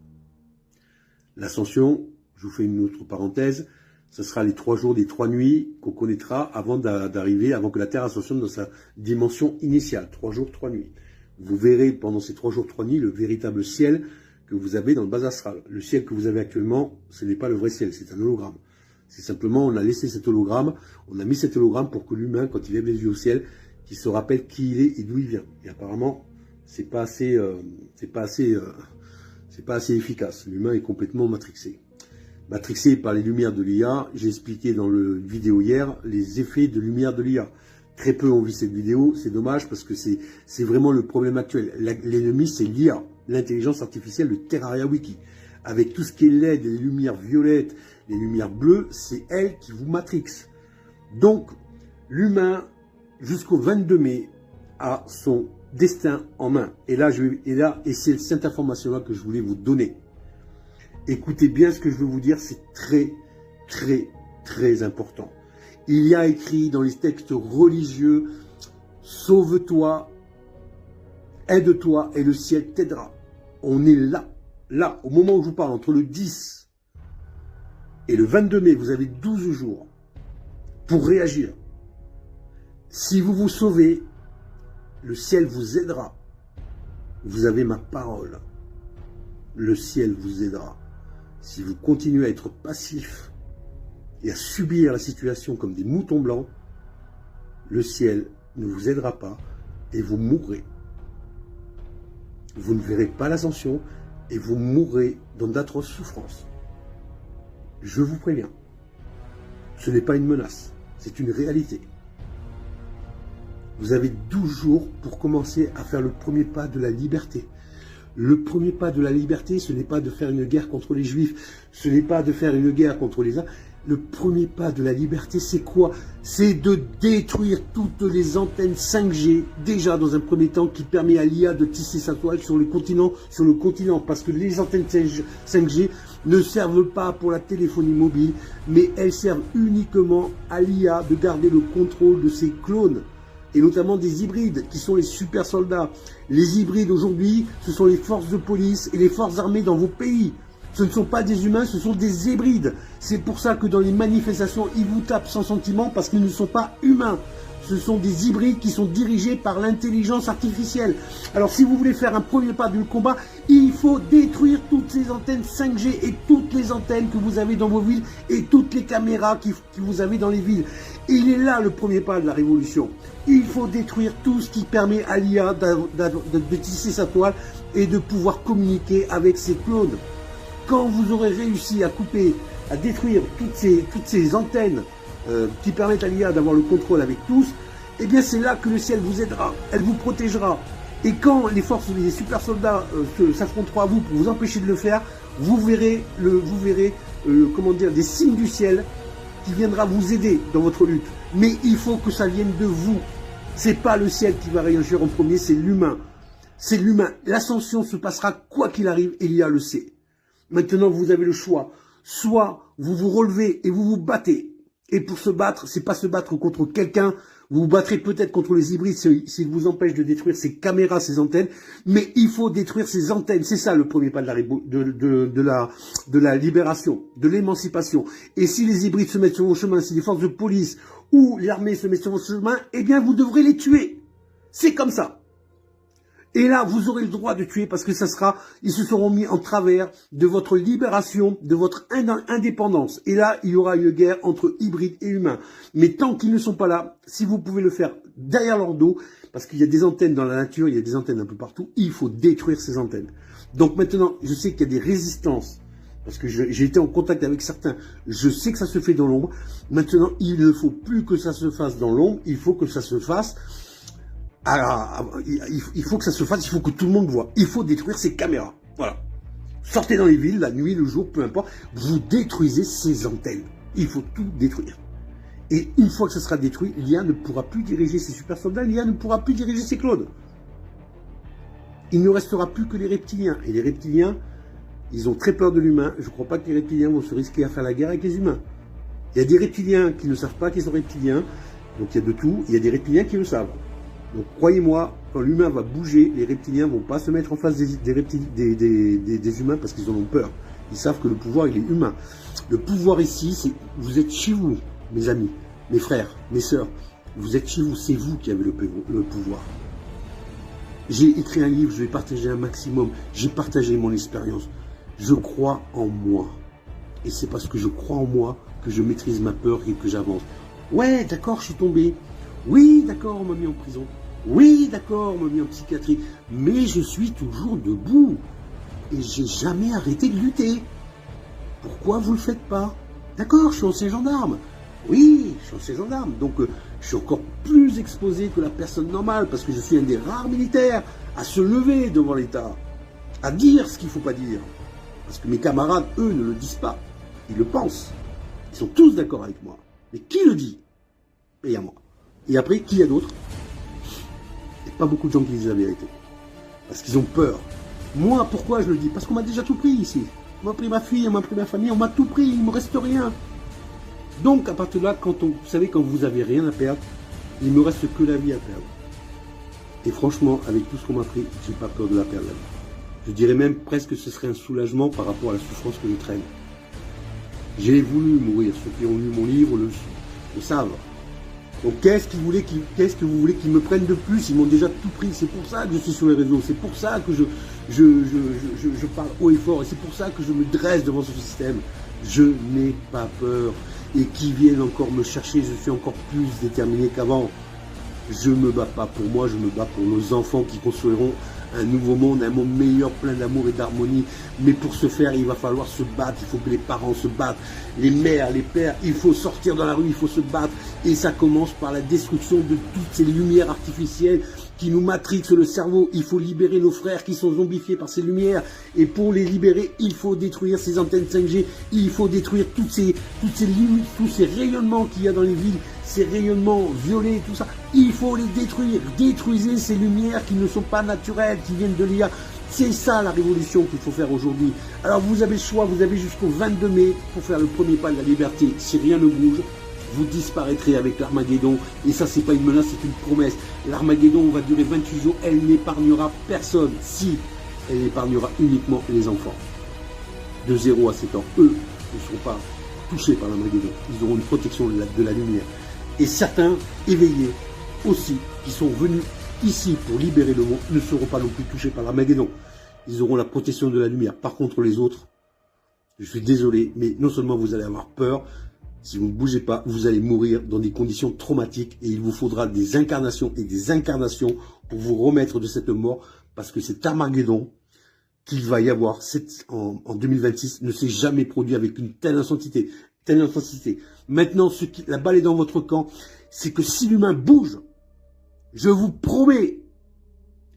L'ascension, je vous fais une autre parenthèse, Ce sera les 3 jours, des 3 nuits qu'on connaîtra avant d'arriver, avant que la Terre ascensionne dans sa dimension initiale. 3 jours, 3 nuits. Vous verrez pendant ces 3 jours, 3 nuits le véritable ciel que vous avez dans le bas astral. Le ciel que vous avez actuellement, ce n'est pas le vrai ciel, c'est un hologramme. C'est simplement, on a laissé cet hologramme, on a mis cet hologramme pour que l'humain, quand il lève les yeux au ciel, qu'il se rappelle qui il est et d'où il vient. Et apparemment, c'est pas assez efficace. L'humain est complètement matrixé. Matrixé par les lumières de l'IA. J'ai expliqué dans le vidéo hier les effets de lumière de l'IA. Très peu ont vu cette vidéo, c'est dommage parce que c'est vraiment le problème actuel. L'ennemi, c'est l'IA, l'intelligence artificielle de Terraria Wiki. Avec tout ce qui est LED, les lumières violettes, les lumières bleues, c'est elle qui vous matrixe. Donc, l'humain, jusqu'au 22 mai, a son destin en main. Et c'est cette information-là que je voulais vous donner. Écoutez bien ce que je veux vous dire, c'est très, très, très important. Il y a écrit dans les textes religieux, sauve-toi, aide-toi et le ciel t'aidera. On est là, au moment où je vous parle, entre le 10 et le 22 mai, vous avez 12 jours pour réagir. Si vous vous sauvez, le ciel vous aidera. Vous avez ma parole. Le ciel vous aidera. Si vous continuez à être passif et à subir la situation comme des moutons blancs, le ciel ne vous aidera pas et vous mourrez. Vous ne verrez pas l'ascension et vous mourrez dans d'atroces souffrances. Je vous préviens. Ce n'est pas une menace, c'est une réalité. Vous avez 12 jours pour commencer à faire le premier pas de la liberté. Le premier pas de la liberté, ce n'est pas de faire une guerre contre les Juifs, ce n'est pas de faire une guerre contre les... Le premier pas de la liberté, c'est quoi? C'est de détruire toutes les antennes 5G, déjà dans un premier temps, qui permet à l'IA de tisser sa toile sur le continent, parce que les antennes 5G ne servent pas pour la téléphonie mobile, mais elles servent uniquement à l'IA de garder le contrôle de ses clones. Et notamment des hybrides, qui sont les super soldats. Les hybrides aujourd'hui, ce sont les forces de police et les forces armées dans vos pays. Ce ne sont pas des humains, ce sont des hybrides. C'est pour ça que dans les manifestations, ils vous tapent sans sentiment, parce qu'ils ne sont pas humains. Ce sont des hybrides qui sont dirigés par l'intelligence artificielle. Alors si vous voulez faire un premier pas du combat, il faut détruire toutes ces antennes 5G et toutes les antennes que vous avez dans vos villes et toutes les caméras que vous avez dans les villes. Il est là le premier pas de la révolution. Il faut détruire tout ce qui permet à l'IA de tisser sa toile et de pouvoir communiquer avec ses clones. Quand vous aurez réussi à couper, à détruire toutes ces antennes qui permettent à l'IA d'avoir le contrôle avec tous, eh bien c'est là que le ciel vous aidera, elle vous protégera. Et quand les forces, les super soldats s'affronteront à vous pour vous empêcher de le faire, vous verrez des signes du ciel qui viendra vous aider dans votre lutte. Mais il faut que ça vienne de vous. C'est pas le ciel qui va réagir en premier, c'est l'humain. C'est l'humain. L'ascension se passera quoi qu'il arrive, et l'IA le sait. Maintenant, vous avez le choix. Soit vous vous relevez et vous vous battez. Et pour se battre, c'est pas se battre contre quelqu'un. Vous vous battrez peut-être contre les hybrides s'ils vous empêchent de détruire ces caméras, ces antennes. Mais il faut détruire ces antennes. C'est ça le premier pas de la libération, de l'émancipation. Et si les hybrides se mettent sur vos chemins, si les forces de police ou l'armée se mettent sur vos chemins, eh bien vous devrez les tuer. C'est comme ça. Et là, vous aurez le droit de tuer parce que ils se seront mis en travers de votre libération, de votre indépendance. Et là, il y aura une guerre entre hybrides et humains. Mais tant qu'ils ne sont pas là, si vous pouvez le faire derrière leur dos, parce qu'il y a des antennes dans la nature, il y a des antennes un peu partout, il faut détruire ces antennes. Donc maintenant, je sais qu'il y a des résistances, parce que j'ai été en contact avec certains, je sais que ça se fait dans l'ombre. Maintenant, il ne faut plus que ça se fasse dans l'ombre, il faut que ça se fasse... il faut que ça se fasse, il faut que tout le monde voit. Il faut détruire ces caméras. Voilà. Sortez dans les villes, la nuit, le jour, peu importe. Vous détruisez ces antennes. Il faut tout détruire. Et une fois que ça sera détruit, l'IA ne pourra plus diriger ses super soldats, l'IA ne pourra plus diriger ses clones. Il ne restera plus que les reptiliens. Et les reptiliens, ils ont très peur de l'humain. Je ne crois pas que les reptiliens vont se risquer à faire la guerre avec les humains. Il y a des reptiliens qui ne savent pas qu'ils sont reptiliens. Donc il y a de tout. Il y a des reptiliens qui le savent. Donc croyez-moi, quand l'humain va bouger, les reptiliens ne vont pas se mettre en face des humains parce qu'ils en ont peur. Ils savent que le pouvoir, il est humain. Le pouvoir ici, c'est vous êtes chez vous, mes amis, mes frères, mes sœurs. Vous êtes chez vous, c'est vous qui avez le pouvoir. J'ai écrit un livre, je vais partager un maximum. J'ai partagé mon expérience. Je crois en moi. Et c'est parce que je crois en moi que je maîtrise ma peur et que j'avance. Ouais, d'accord, je suis tombé. Oui, d'accord, on m'a mis en prison. Oui, d'accord, on m'a mis en psychiatrie. Mais je suis toujours debout. Et j'ai jamais arrêté de lutter. Pourquoi vous ne le faites pas? D'accord, je suis ancien gendarme. Oui, je suis ancien gendarme. Donc, je suis encore plus exposé que la personne normale parce que je suis un des rares militaires à se lever devant l'État, à dire ce qu'il ne faut pas dire. Parce que mes camarades, eux, ne le disent pas. Ils le pensent. Ils sont tous d'accord avec moi. Mais qui le dit? Et à moi. Et après, qui y a d'autres? Il n'y a pas beaucoup de gens qui disent la vérité. Parce qu'ils ont peur. Moi, pourquoi je le dis? Parce qu'on m'a déjà tout pris ici. On m'a pris ma fille, on m'a pris ma famille, on m'a tout pris, il ne me reste rien. Donc, à partir de là, vous savez, quand vous n'avez rien à perdre, il ne me reste que la vie à perdre. Et franchement, avec tout ce qu'on m'a pris, je n'ai pas peur de la perdre. Je dirais même presque que ce serait un soulagement par rapport à la souffrance que je traîne. J'ai voulu mourir. Ceux qui ont lu mon livre le savent. Donc qu'est-ce que vous voulez qu'ils me prennent de plus? Ils m'ont déjà tout pris. C'est pour ça que je suis sur les réseaux. C'est pour ça que je parle haut et fort. Et c'est pour ça que je me dresse devant ce système. Je n'ai pas peur. Et qui viennent encore me chercher, je suis encore plus déterminé qu'avant. Je ne me bats pas pour moi, je me bats pour nos enfants qui construiront un nouveau monde, un monde meilleur, plein d'amour et d'harmonie. Mais pour ce faire, il va falloir se battre, il faut que les parents se battent, les mères, les pères, il faut sortir dans la rue, il faut se battre. Et ça commence par la destruction de toutes ces lumières artificielles qui nous matrixent le cerveau. Il faut libérer nos frères qui sont zombifiés par ces lumières. Et pour les libérer, il faut détruire ces antennes 5G, il faut détruire toutes ces limites, tous ces rayonnements qu'il y a dans les villes, ces rayonnements violets, tout ça. Il faut les détruire. Détruisez ces lumières qui ne sont pas naturelles, qui viennent de l'IA. C'est ça la révolution qu'il faut faire aujourd'hui. Alors vous avez le choix, vous avez jusqu'au 22 mai pour faire le premier pas de la liberté. Si rien ne bouge, vous disparaîtrez avec l'Armageddon. Et ça, c'est pas une menace, c'est une promesse. L'Armageddon va durer 28 jours. Elle n'épargnera personne. Si, elle épargnera uniquement les enfants. De 0 à 7 ans. Eux ne seront pas touchés par l'Armageddon. Ils auront une protection de la lumière. Et certains éveillés aussi, qui sont venus ici pour libérer le monde, ne seront pas non plus touchés par l'Armageddon. Ils auront la protection de la lumière. Par contre, les autres, je suis désolé, mais non seulement vous allez avoir peur, si vous ne bougez pas, vous allez mourir dans des conditions traumatiques et il vous faudra des incarnations et des incarnations pour vous remettre de cette mort, parce que cet Armageddon qu'il va y avoir en 2026 ne s'est jamais produit avec une telle intensité. Maintenant, la balle est dans votre camp, c'est que si l'humain bouge, je vous promets,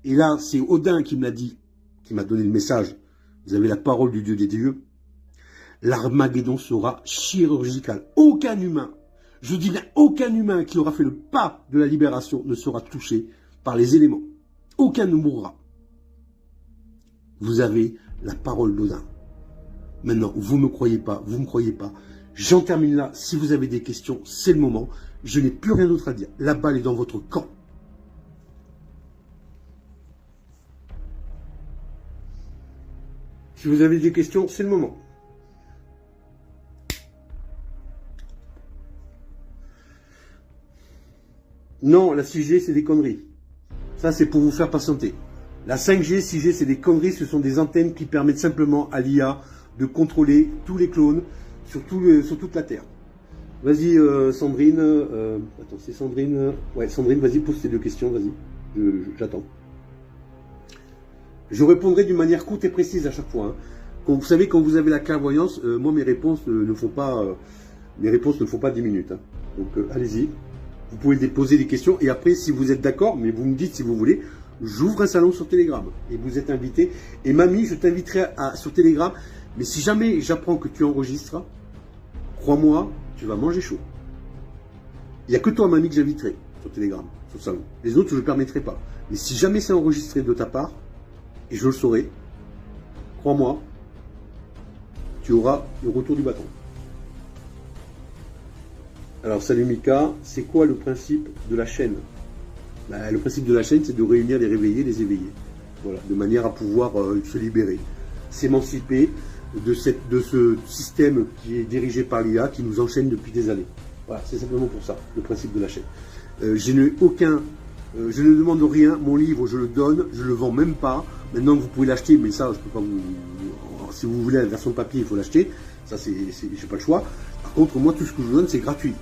et là c'est Odin qui me l'a dit, qui m'a donné le message, vous avez la parole du Dieu des dieux, l'Armageddon sera chirurgical. Aucun humain, je dis bien aucun humain qui aura fait le pas de la libération ne sera touché par les éléments. Aucun ne mourra. Vous avez la parole d'Odin. Maintenant, vous ne me croyez pas, vous ne me croyez pas. J'en termine là. Si vous avez des questions, c'est le moment. Je n'ai plus rien d'autre à dire. La balle est dans votre camp. Si vous avez des questions, c'est le moment. Non, la 6G, c'est des conneries. Ça, c'est pour vous faire patienter. La 5G, 6G, c'est des conneries. Ce sont des antennes qui permettent simplement à l'IA de contrôler tous les clones sur toute la Terre. Vas-y, Sandrine. Attends, c'est Sandrine. Ouais, Sandrine, vas-y, pose tes deux questions, vas-y. J'attends. Je répondrai d'une manière courte et précise à chaque fois. Hein. Vous savez, quand vous avez la clairvoyance, moi, mes réponses ne font pas 10 minutes. Hein. Donc, allez-y. Vous pouvez poser des questions. Et après, si vous êtes d'accord, mais vous me dites si vous voulez, j'ouvre un salon sur Telegram. Et vous êtes invité. Et mamie, je t'inviterai sur Telegram. Mais si jamais j'apprends que tu enregistres, crois-moi, tu vas manger chaud. Il n'y a que toi, mamie, que j'inviterai sur Telegram, sur le salon. Les autres, je ne le permettrai pas. Mais si jamais c'est enregistré de ta part, et je le saurai, crois-moi, tu auras le retour du bâton. Alors, salut Mika, c'est quoi le principe de la chaîne? Le principe de la chaîne, c'est de réunir les réveillés, les éveillés. Voilà, de manière à pouvoir se libérer, s'émanciper, de ce système qui est dirigé par l'IA, qui nous enchaîne depuis des années. Voilà, c'est simplement pour ça, le principe de la chaîne. Je ne demande rien, mon livre, je le donne, je le vends même pas. Maintenant, vous pouvez l'acheter, mais ça, je peux pas vous... Si vous voulez la version papier, il faut l'acheter. Ça, j'ai pas le choix. Par contre, moi, tout ce que je vous donne, c'est gratuit.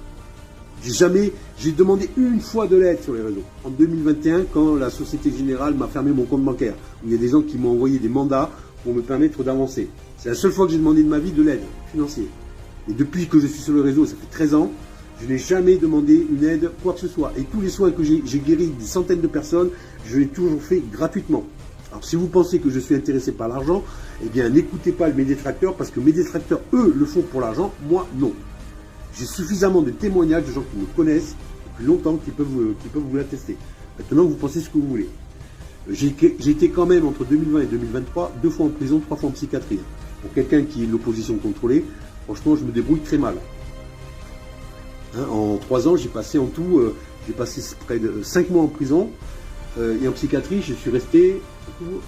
J'ai demandé une fois de l'aide sur les réseaux. En 2021, quand la Société Générale m'a fermé mon compte bancaire, où il y a des gens qui m'ont envoyé des mandats pour me permettre d'avancer. C'est la seule fois que j'ai demandé de ma vie de l'aide financière. Et depuis que je suis sur le réseau, ça fait 13 ans, je n'ai jamais demandé une aide, quoi que ce soit. Et tous les soins que j'ai guéri des centaines de personnes, je l'ai toujours fait gratuitement. Alors si vous pensez que je suis intéressé par l'argent, eh bien n'écoutez pas mes détracteurs, parce que mes détracteurs, eux, le font pour l'argent, moi, non. J'ai suffisamment de témoignages de gens qui me connaissent depuis longtemps qui peuvent vous l'attester. Maintenant, vous pensez ce que vous voulez. J'ai été quand même, entre 2020 et 2023, 2 fois en prison, 3 fois en psychiatrie. Pour quelqu'un qui est de l'opposition contrôlée, franchement, je me débrouille très mal. Hein, en 3 ans, j'ai passé en tout, j'ai passé près de 5 mois en prison. Et en psychiatrie, je suis resté,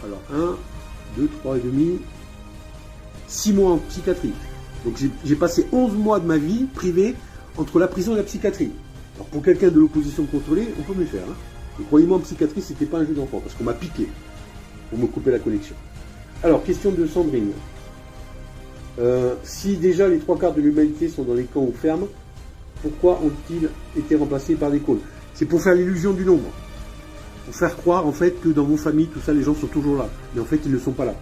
alors 1, 2, 3 et demi, 6 mois en psychiatrie. Donc j'ai passé 11 mois de ma vie privée entre la prison et la psychiatrie. Alors pour quelqu'un de l'opposition contrôlée, on peut me le faire. Hein. Et croyez-moi, en psychiatrie, c'était pas un jeu d'enfant, parce qu'on m'a piqué pour me couper la connexion. Alors, question de Sandrine. Si déjà les 3 quarts de l'humanité sont dans les camps ou fermes, pourquoi ont-ils été remplacés par des clones? C'est pour faire l'illusion du nombre. Pour faire croire en fait que dans vos familles, tout ça, les gens sont toujours là. Mais en fait, ils ne sont pas là.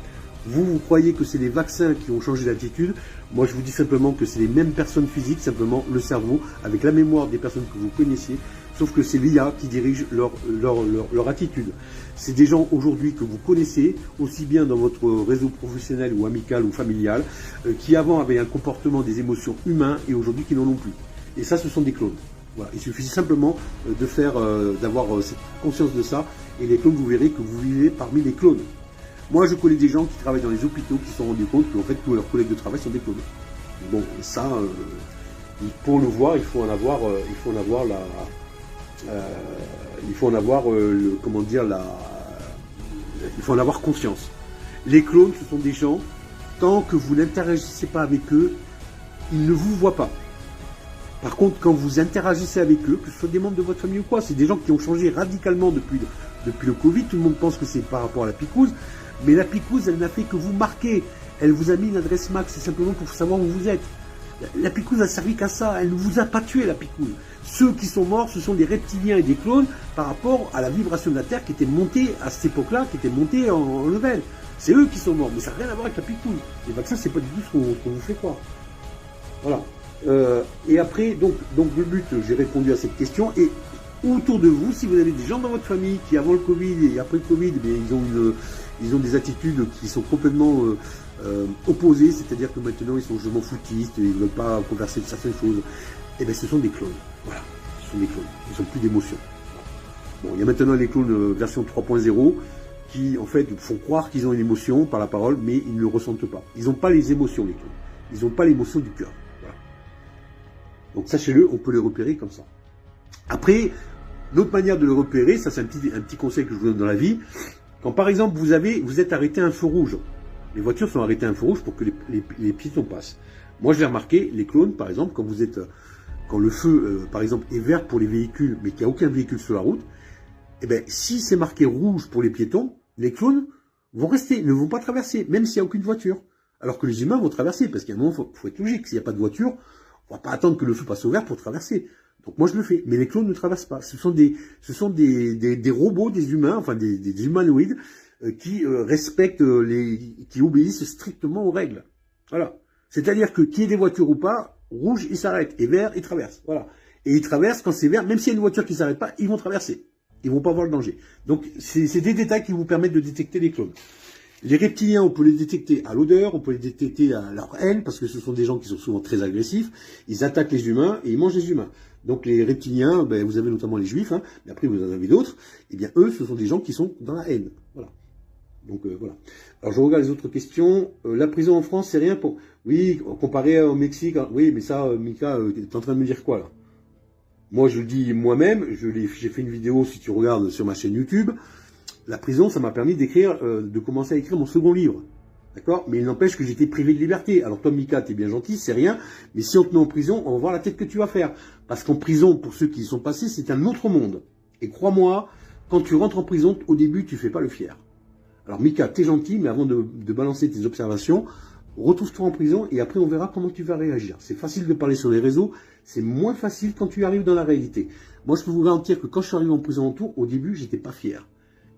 Vous croyez que c'est les vaccins qui ont changé l'attitude. Moi, je vous dis simplement que c'est les mêmes personnes physiques, simplement le cerveau, avec la mémoire des personnes que vous connaissiez, sauf que c'est l'IA qui dirige leur attitude. C'est des gens aujourd'hui que vous connaissez, aussi bien dans votre réseau professionnel ou amical ou familial, qui avant avaient un comportement, des émotions humains, et aujourd'hui qui n'en ont plus. Et ça, ce sont des clones. Voilà. Il suffit simplement d'avoir cette conscience de ça, et les clones, vous verrez que vous vivez parmi les clones. Moi, je connais des gens qui travaillent dans les hôpitaux qui se sont rendus compte qu'en fait, tous leurs collègues de travail sont des clones. Bon, ça, pour le voir, il faut en avoir conscience. Les clones, ce sont des gens, tant que vous n'interagissez pas avec eux, ils ne vous voient pas. Par contre, quand vous interagissez avec eux, que ce soit des membres de votre famille ou quoi, c'est des gens qui ont changé radicalement depuis le Covid. Tout le monde pense que c'est par rapport à la picouse. Mais la picouse, elle n'a fait que vous marquer. Elle vous a mis une adresse MAC, c'est simplement pour savoir où vous êtes. La picouse n'a servi qu'à ça, elle ne vous a pas tué, la picouse. Ceux qui sont morts, ce sont des reptiliens et des clones par rapport à la vibration de la Terre qui était montée à cette époque-là, qui était montée en level. C'est eux qui sont morts, mais ça n'a rien à voir avec la picouse. Les vaccins, c'est pas du tout ce qu'on vous fait croire. Voilà. Et après, donc le but, j'ai répondu à cette question. Et autour de vous, si vous avez des gens dans votre famille qui, avant le Covid et après le Covid, ils ont des attitudes qui sont complètement opposées, c'est-à-dire que maintenant ils sont je m'en foutistes, ils ne veulent pas converser de certaines choses, et bien ce sont des clones. Voilà, ce sont des clones, ils n'ont plus d'émotion. Bon, il y a maintenant les clones version 3.0 qui en fait font croire qu'ils ont une émotion par la parole, mais ils ne le ressentent pas. Ils n'ont pas les émotions, les clones. Ils n'ont pas l'émotion du cœur. Voilà. Donc sachez-le, on peut les repérer comme ça. Après, l'autre manière de le repérer, ça c'est un petit conseil que je vous donne dans la vie. Quand par exemple vous êtes arrêté à un feu rouge, les voitures sont arrêtées à un feu rouge pour que les piétons passent. Moi je l'ai remarqué, les clones par exemple, quand le feu par exemple est vert pour les véhicules, mais qu'il n'y a aucun véhicule sur la route, eh bien si c'est marqué rouge pour les piétons, les clones vont rester, ne vont pas traverser, même s'il n'y a aucune voiture. Alors que les humains vont traverser, parce qu'à un moment, faut être logique, s'il n'y a pas de voiture, on ne va pas attendre que le feu passe au vert pour traverser. Donc moi je le fais, mais les clones ne traversent pas. Ce sont des robots, des humains, enfin des humanoïdes qui respectent qui obéissent strictement aux règles. Voilà. C'est-à-dire que qu'il y ait des voitures ou pas, rouge ils s'arrêtent et vert ils traversent. Voilà. Et ils traversent quand c'est vert, même s'il y a une voiture qui s'arrête pas, ils vont traverser. Ils vont pas voir le danger. Donc c'est des détails qui vous permettent de détecter les clones. Les reptiliens, on peut les détecter à l'odeur, on peut les détecter à leur haine, parce que ce sont des gens qui sont souvent très agressifs. Ils attaquent les humains et ils mangent les humains. Donc les reptiliens, ben, vous avez notamment les juifs, hein, mais après vous en avez d'autres, et bien eux, ce sont des gens qui sont dans la haine. Voilà. Donc voilà. Alors je regarde les autres questions. La prison en France, c'est rien pour... Oui, comparé au Mexique, hein. Oui, mais ça, Mika, t'es en train de me dire quoi là? Moi je le dis moi-même, j'ai fait une vidéo, si tu regardes sur ma chaîne YouTube. La prison, ça m'a permis d'écrire, de commencer à écrire mon second livre. D'accord? Mais il n'empêche que j'étais privé de liberté. Alors toi, Mika, t'es bien gentil, c'est rien. Mais si on te met en prison, on va voir la tête que tu vas faire. Parce qu'en prison, pour ceux qui y sont passés, c'est un autre monde. Et crois-moi, quand tu rentres en prison, au début, tu fais pas le fier. Alors Mika, t'es gentil, mais avant de balancer tes observations, retrouve-toi en prison et après on verra comment tu vas réagir. C'est facile de parler sur les réseaux, c'est moins facile quand tu arrives dans la réalité. Moi, je peux vous garantir que quand je suis arrivé en prison en tour, au début, j'étais pas fier.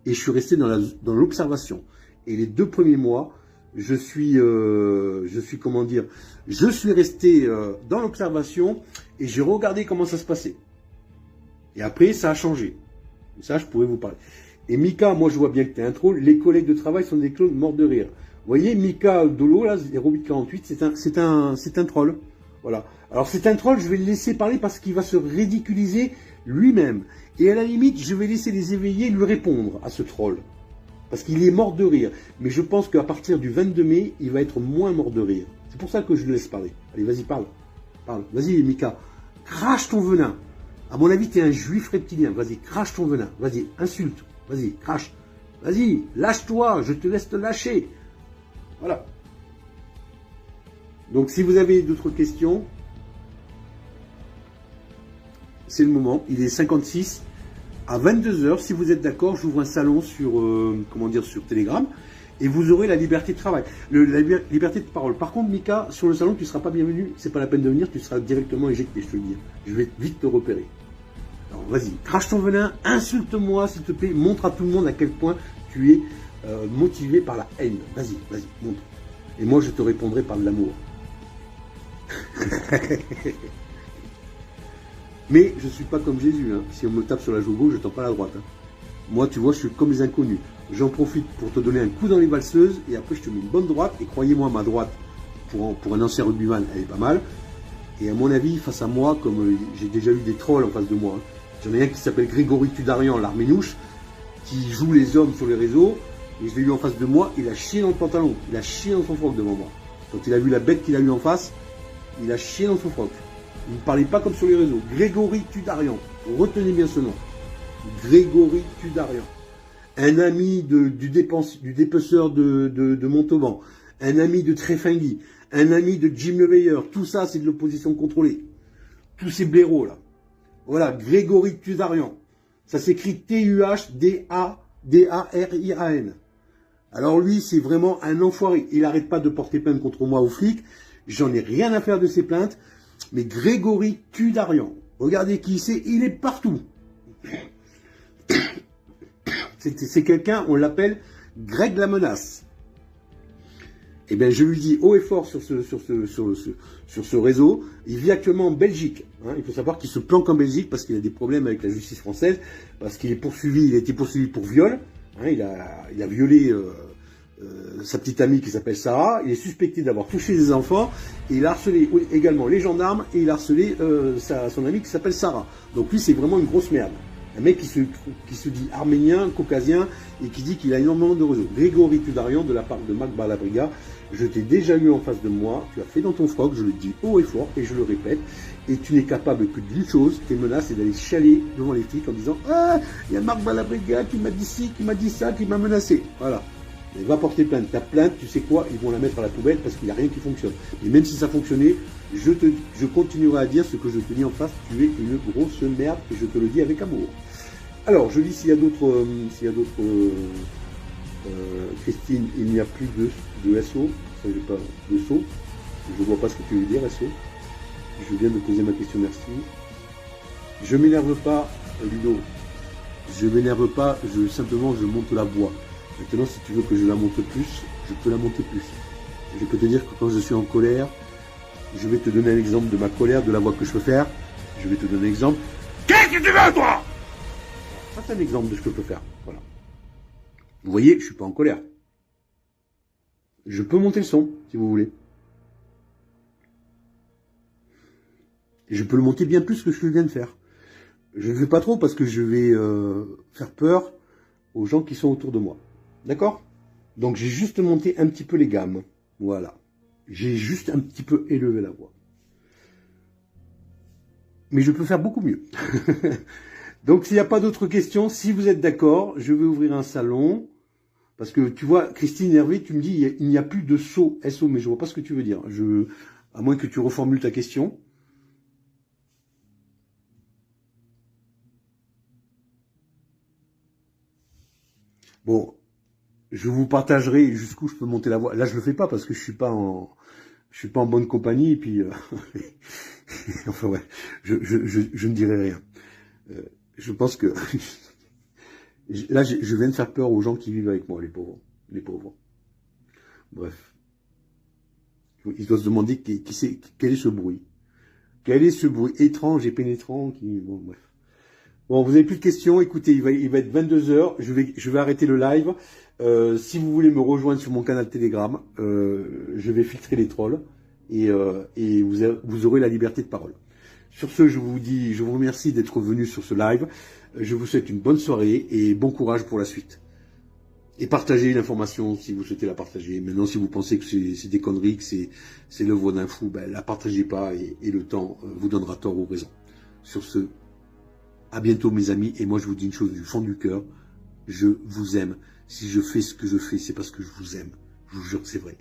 Et je suis resté dans l'observation. Et les 2 premiers mois, je suis resté dans l'observation et j'ai regardé comment ça se passait. Et après, ça a changé. Ça, je pourrais vous parler. Et Mika, moi, je vois bien que tu es un troll. Les collègues de travail sont des clones morts de rire. Vous voyez, Mika Dolo, là, 0848, c'est un troll. Voilà. Alors, c'est un troll, je vais le laisser parler parce qu'il va se ridiculiser lui-même. Et à la limite, je vais laisser les éveillés lui répondre à ce troll. Parce qu'il est mort de rire. Mais je pense qu'à partir du 22 mai, il va être moins mort de rire. C'est pour ça que je le laisse parler. Allez, vas-y, parle. Parle. Vas-y, Mika. Crache ton venin. À mon avis, tu es un juif reptilien. Vas-y, crache ton venin. Vas-y, insulte. Vas-y, crache. Vas-y, lâche-toi. Je te laisse te lâcher. Voilà. Donc, si vous avez d'autres questions, c'est le moment. Il est 56. À 22 h, si vous êtes d'accord, j'ouvre un salon sur, sur Telegram. Et vous aurez la liberté de travail, la liberté de parole. Par contre, Mika, sur le salon, tu ne seras pas bienvenu. C'est pas la peine de venir, tu seras directement éjecté, je te le dis. Je vais vite te repérer. Alors, vas-y, crache ton venin, insulte-moi, s'il te plaît. Montre à tout le monde à quel point tu es motivé par la haine. Vas-y, montre. Et moi, je te répondrai par de l'amour. Mais je ne suis pas comme Jésus. Hein. Si on me tape sur la joue gauche, je ne tends pas la droite. Hein. Moi, tu vois, je suis comme les inconnus. J'en profite pour te donner un coup dans les valseuses et après, je te mets une bonne droite. Et croyez-moi, ma droite, pour un ancien rugbyman, elle est pas mal. Et à mon avis, face à moi, comme j'ai déjà eu des trolls en face de moi, hein. J'en ai un qui s'appelle Grégory Tudarian, l'arménouche, qui joue les hommes sur les réseaux. Et je l'ai eu en face de moi, il a chié dans le pantalon. Il a chié dans son froc devant moi. Quand il a vu la bête qu'il a eu en face, il a chié dans son froc. Il ne parlait pas comme sur les réseaux. Grégory Tudarian. Retenez bien ce nom. Grégory Tudarian. Un ami du dépeceur de Montauban. Un ami de Tréfingui. Un ami de Jim Leveilleur. Tout ça, c'est de l'opposition contrôlée. Tous ces blaireaux, là. Voilà, Grégory Tudarian. Ça s'écrit T-U-H-D-A-D-A-R-I-A-N. Alors lui, c'est vraiment un enfoiré. Il n'arrête pas de porter plainte contre moi aux flics. J'en ai rien à faire de ces plaintes. Mais Grégory Tudarian, regardez qui c'est, il est partout. C'est quelqu'un, on l'appelle Greg la menace. Eh bien, je lui dis haut et fort sur ce réseau. Il vit actuellement en Belgique. Hein. Il faut savoir qu'il se planque en Belgique parce qu'il a des problèmes avec la justice française, parce qu'il est poursuivi, il a été poursuivi pour viol. Hein, il a violé sa petite amie qui s'appelle Sarah. Il est suspecté d'avoir touché des enfants. Et il a harcelé également les gendarmes et il a harcelé son amie qui s'appelle Sarah. Donc lui, c'est vraiment une grosse merde. Un mec qui se dit arménien, caucasien, et qui dit qu'il a énormément de réseaux. Grégory Tudarian, de la part de Marc Balabriga, je t'ai déjà eu en face de moi, tu as fait dans ton froc, je le dis haut et fort, et je le répète, et tu n'es capable que d'une chose, tes menaces, c'est d'aller chialer devant les flics en disant « Ah, il y a Marc Balabriga qui m'a dit ci, qui m'a dit ça, qui m'a menacé. » Voilà. Et va porter plainte. Ta plainte, tu sais quoi, ils vont la mettre à la poubelle parce qu'il n'y a rien qui fonctionne. Et même si ça fonctionnait, je continuerai à dire ce que je te dis en face, tu es une grosse merde, et je te le dis avec amour. Alors, je lis s'il y a d'autres... Christine, il n'y a plus de SO. Ça, j'ai pas de SO. Je ne vois pas ce que tu veux dire, SO. Je viens de poser ma question, merci. Je m'énerve pas, Ludo. Je m'énerve pas, simplement je monte la voix. Maintenant, si tu veux que je la monte plus, je peux la monter plus. Je peux te dire que quand je suis en colère, je vais te donner un exemple de ma colère, de la voix que je peux faire. Je vais te donner un exemple. Qu'est-ce que tu veux, toi? Ça, c'est un exemple de ce que je peux faire. Voilà. Vous voyez, je suis pas en colère. Je peux monter le son, si vous voulez. Et je peux le monter bien plus que ce que je viens de faire. Je ne fais pas trop parce que je vais faire peur aux gens qui sont autour de moi. D'accord? Donc j'ai juste monté un petit peu les gammes. Voilà. J'ai juste un petit peu élevé la voix. Mais je peux faire beaucoup mieux. Donc s'il n'y a pas d'autres questions, si vous êtes d'accord, je vais ouvrir un salon Parce que tu vois, Christine Hervé, tu me dis, il n'y a plus de SO, SO, mais je vois pas ce que tu veux dire. À moins que tu reformules ta question. Bon, je vous partagerai jusqu'où je peux monter la voix. Là, je le fais pas parce que je suis pas en bonne compagnie, et puis, enfin ouais, je ne dirai rien. Je pense que, là, je viens de faire peur aux gens qui vivent avec moi, les pauvres. Les pauvres. Bref. Ils doivent se demander quel est ce bruit. Quel est ce bruit étrange et pénétrant qui... Bon, bref. Bon, vous n'avez plus de questions. Écoutez, il va être 22 h. Je vais arrêter le live. Si vous voulez me rejoindre sur mon canal Telegram, je vais filtrer les trolls et vous aurez la liberté de parole. Sur ce, je vous remercie d'être venu sur ce live. Je vous souhaite une bonne soirée et bon courage pour la suite. Et partagez l'information si vous souhaitez la partager. Maintenant, si vous pensez que c'est des conneries, que c'est l'œuvre d'un fou, ben, la partagez pas et le temps vous donnera tort ou raison. Sur ce, à bientôt mes amis. Et moi, je vous dis une chose du fond du cœur. Je vous aime. Si je fais ce que je fais, c'est parce que je vous aime. Je vous jure que c'est vrai.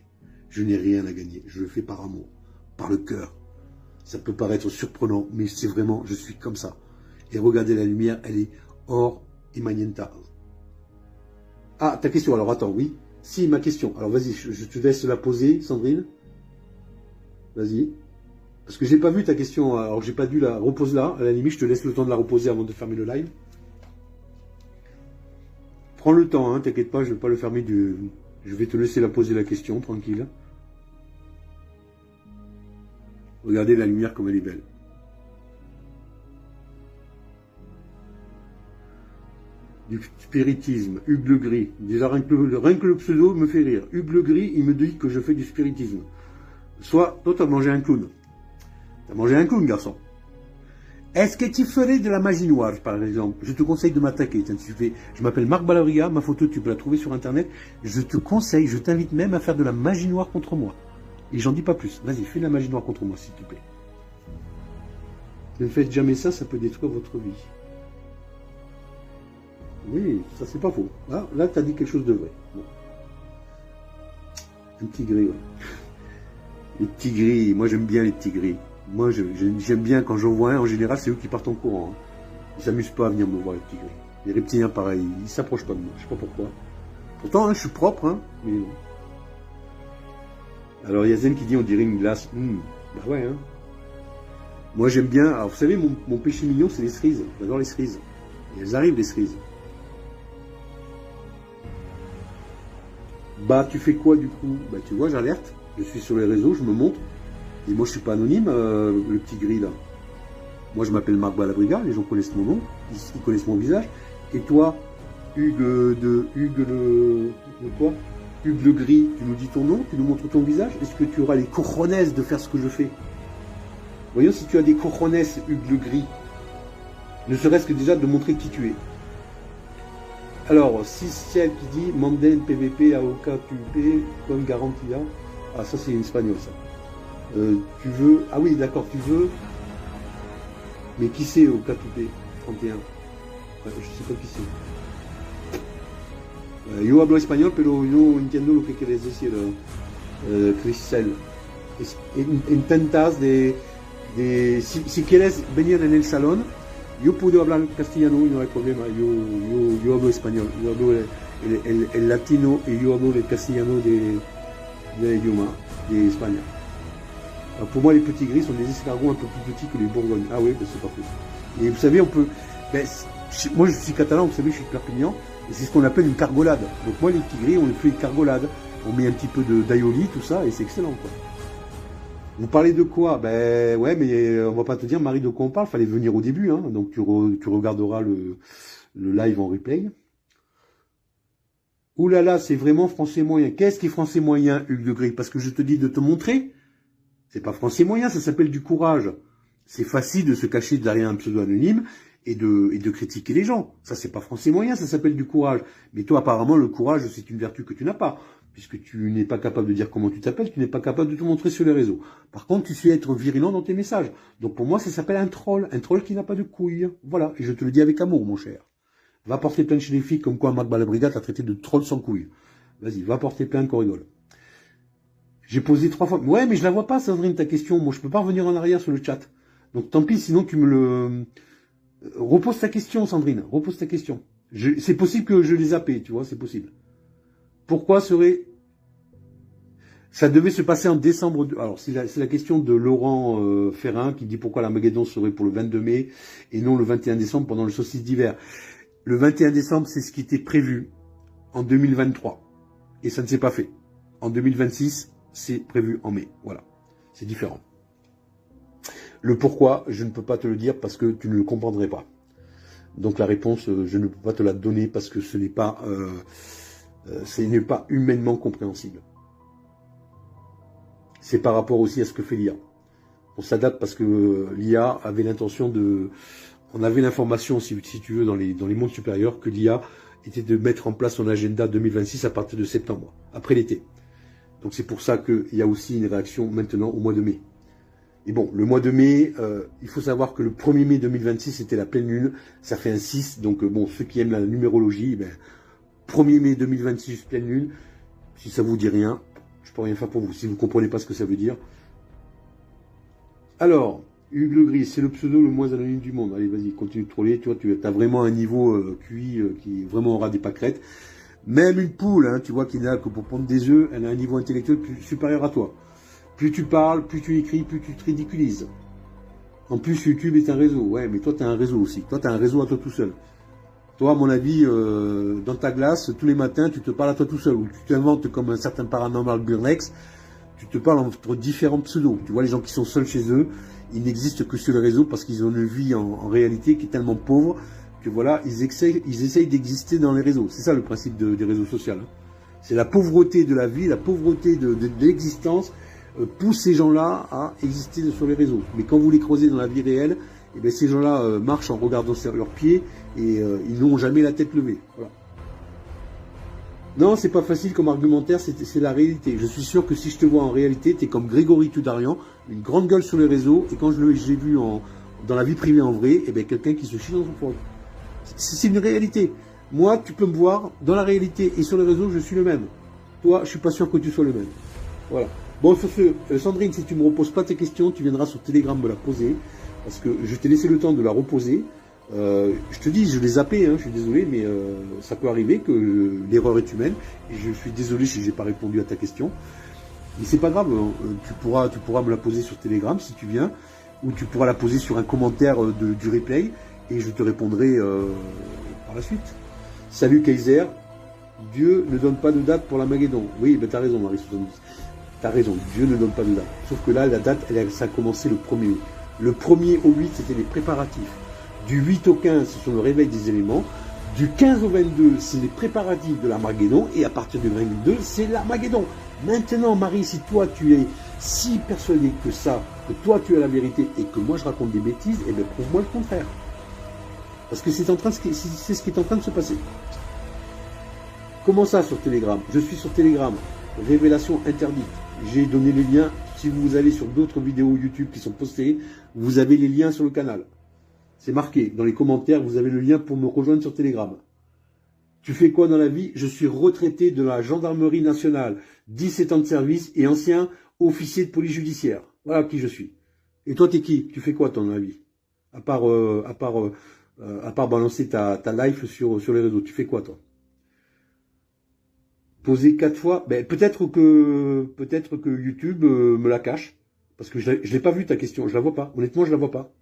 Je n'ai rien à gagner. Je le fais par amour, par le cœur. Ça peut paraître surprenant, mais c'est vraiment, je suis comme ça. Et regardez la lumière, elle est or et magenta. Ah, ta question, alors attends, oui. Si, ma question. Alors vas-y, je te laisse la poser, Sandrine. Vas-y. Parce que j'ai pas vu ta question, alors j'ai pas dû la reposer là. À la limite, je te laisse le temps de la reposer avant de fermer le live. Prends le temps, hein, t'inquiète pas, je vais pas le fermer du... Je vais te laisser la poser la question, tranquille. Regardez la lumière comme elle est belle. Du spiritisme, Hugues Le Gris. Déjà, rien que le pseudo me fait rire. Hugues Le Gris, il me dit que je fais du spiritisme. Soit, toi, t'as mangé un clown. T'as mangé un clown, garçon. Est-ce que tu ferais de la magie noire, par exemple? Je te conseille de m'attaquer. Je m'appelle Marc Balabriga, ma photo, tu peux la trouver sur Internet. Je te conseille, je t'invite même à faire de la magie noire contre moi. Et j'en dis pas plus. Vas-y, fais de la magie noire contre moi, s'il te plaît. Ne faites jamais ça, ça peut détruire votre vie. Oui, ça c'est pas faux. Là tu as dit quelque chose de vrai. Bon. Un petit gris, ouais. Les petits gris, moi j'aime bien les petits gris. Moi j'aime bien quand j'en vois un, en général c'est eux qui partent en courant. Hein. Ils s'amusent pas à venir me voir les petits gris. Les reptiliens pareil, ils s'approchent pas de moi, je sais pas pourquoi. Pourtant hein, je suis propre, hein, mais non. Alors il y a Zen qui dit on dirait une glace. Bah ouais, hein. Moi j'aime bien, alors vous savez mon péché mignon c'est les cerises. J'adore les cerises. Et elles arrivent les cerises. Bah tu fais quoi du coup? Bah tu vois j'alerte, je suis sur les réseaux, je me montre. Et moi je suis pas anonyme, le petit gris là. Moi je m'appelle Marc Balabriga, les gens connaissent mon nom, ils connaissent mon visage. Et toi, Hugues le Gris, tu nous dis ton nom, tu nous montres ton visage. Est-ce que tu auras les cojones de faire ce que je fais? Voyons si tu as des cojones, Hugues le Gris. Ne serait-ce que déjà de montrer qui tu es. Alors, si ciel qui dit Manden PVP AOK QP comme garantia. Ah, ça c'est en espagnol ça. Tu veux. Ah oui, d'accord, tu veux. Mais qui c'est au K2P 31? Je sais pas qui c'est. Yo hablo español, pero no entiendo lo que quieres decir, Cristel. Intentas si quieres venir en el salón. Yo puedo hablar castellano y no hay problema, yo hablo español, yo hablo el latino y yo hablo el castellano de l'idioma de Espagne. Alors pour moi les petits gris sont des escargots un peu plus petits que les bourgognes. Ah oui, ben c'est pas faux. Et vous savez, on peut... Ben, moi je suis catalan, vous savez, je suis de Perpignan, et c'est ce qu'on appelle une cargolade. Donc moi les petits gris, on les fait une cargolade. On met un petit peu d'aïoli, tout ça, et c'est excellent quoi. Vous parlez de quoi? Ben ouais, mais on va pas te dire, Marie, de quoi on parle. Fallait venir au début, hein. Donc tu regarderas le live en replay. Ouh là là, c'est vraiment français moyen. Qu'est-ce qui est français moyen, Hugues Le Gris? Parce que je te dis de te montrer. C'est pas français moyen, ça s'appelle du courage. C'est facile de se cacher derrière un pseudo anonyme et de critiquer les gens. Ça, c'est pas français moyen, ça s'appelle du courage. Mais toi, apparemment, le courage, c'est une vertu que tu n'as pas. Puisque tu n'es pas capable de dire comment tu t'appelles, tu n'es pas capable de te montrer sur les réseaux. Par contre, tu sais être virulent dans tes messages. Donc pour moi, ça s'appelle un troll qui n'a pas de couilles. Voilà, et je te le dis avec amour, mon cher. Va porter plainte chez les flics comme quoi Marc Balabriga t'a traité de troll sans couilles. Vas-y, va porter plainte qu'on rigole. J'ai posé 3 fois. Ouais, mais je la vois pas, Sandrine, ta question. Moi, je peux pas revenir en arrière sur le chat. Donc, tant pis, sinon tu me le... Repose ta question, Sandrine. Repose ta question. C'est possible que je l'ai zappé, tu vois, c'est possible. Pourquoi serait... Ça devait se passer en décembre... Alors, c'est la question de Laurent Ferrin qui dit pourquoi l'Armageddon serait pour le 22 mai et non le 21 décembre pendant le solstice d'hiver. Le 21 décembre, c'est ce qui était prévu en 2023. Et ça ne s'est pas fait. En 2026, c'est prévu en mai. Voilà. C'est différent. Le pourquoi, je ne peux pas te le dire parce que tu ne le comprendrais pas. Donc la réponse, je ne peux pas te la donner parce que ce n'est pas humainement compréhensible. C'est par rapport aussi à ce que fait l'IA. On s'adapte parce que l'IA avait l'intention de... On avait l'information, si tu veux, dans les mondes supérieurs, que l'IA était de mettre en place son agenda 2026 à partir de septembre, après l'été. Donc c'est pour ça qu'il y a aussi une réaction maintenant au mois de mai. Et bon, le mois de mai, il faut savoir que le 1er mai 2026, c'était la pleine lune, ça fait un 6, donc bon, ceux qui aiment la numérologie, 1er mai 2026, pleine lune, si ça vous dit rien, je peux rien faire pour vous, si vous ne comprenez pas ce que ça veut dire. Alors, Hugues Le Gris, c'est le pseudo le moins anonyme du monde. Allez, vas-y, continue de troller, tu vois, tu as vraiment un niveau QI qui vraiment aura des pâquerettes. Même une poule, hein, tu vois, qui n'a que pour pondre des œufs, elle a un niveau intellectuel plus supérieur à toi. Plus tu parles, plus tu écris, plus tu te ridiculises. En plus, YouTube est un réseau. Ouais, mais toi, tu as un réseau aussi. Toi, tu as un réseau à toi tout seul. Toi, à mon avis, dans ta glace, tous les matins, tu te parles à toi tout seul. Ou tu t'inventes comme un certain paranormal burlex. Tu te parles entre différents pseudos. Tu vois, les gens qui sont seuls chez eux, ils n'existent que sur le réseau parce qu'ils ont une vie en réalité qui est tellement pauvre que voilà, ils essayent d'exister dans les réseaux. C'est ça le principe des réseaux sociaux. Hein. C'est la pauvreté de la vie, la pauvreté de l'existence pousse ces gens-là à exister sur les réseaux. Mais quand vous les creusez dans la vie réelle, eh bien, ces gens-là marchent en regardant leurs pieds et ils n'ont jamais la tête levée. Voilà. Non, c'est pas facile comme argumentaire, c'est la réalité. Je suis sûr que si je te vois en réalité, tu es comme Grégory Tudarian, une grande gueule sur les réseaux, et quand je l'ai vu dans la vie privée en vrai, eh bien, quelqu'un qui se chie dans son foie. C'est une réalité. Moi, tu peux me voir dans la réalité et sur les réseaux, je suis le même. Toi, je suis pas sûr que tu sois le même. Voilà. Bon, sur ce, Sandrine, si tu me reposes pas tes questions, tu viendras sur Telegram me la poser, parce que je t'ai laissé le temps de la reposer. Je te dis, je l'ai zappé, hein, je suis désolé, mais ça peut arriver que l'erreur est humaine, et je suis désolé si j'ai pas répondu à ta question. Mais c'est pas grave, tu pourras me la poser sur Telegram si tu viens, ou tu pourras la poser sur un commentaire du replay, et je te répondrai par la suite. Salut Kaiser, Dieu ne donne pas de date pour l'Armageddon. Oui, ben t'as raison Marie-70. T'as raison, Dieu ne donne pas de date. Sauf que là, la date, ça a commencé le 1er mai. Le 1er au 8, c'était les préparatifs. Du 8 au 15, ce sont le réveil des éléments. Du 15 au 22, c'est les préparatifs de l'Armageddon. Et à partir du 22, c'est l'Armageddon. Maintenant, Marie, si toi, tu es si persuadé que ça, que toi, tu as la vérité et que moi, je raconte des bêtises, eh bien, prouve-moi le contraire. Parce que c'est ce qui est en train de se passer. Comment ça sur Telegram? Je suis sur Telegram. Révélation interdite. J'ai donné les liens. Si vous allez sur d'autres vidéos YouTube qui sont postées, vous avez les liens sur le canal. C'est marqué. Dans les commentaires, vous avez le lien pour me rejoindre sur Telegram. Tu fais quoi dans la vie? Je suis retraité de la gendarmerie nationale. 17 ans de service et ancien officier de police judiciaire. Voilà qui je suis. Et toi, t'es qui? Tu fais quoi dans la vie? À part balancer ta life sur les réseaux. Tu fais quoi, toi? Poser 4 fois, ben, peut-être que YouTube me la cache, parce que je l'ai pas vu ta question, je la vois pas. Honnêtement, je la vois pas.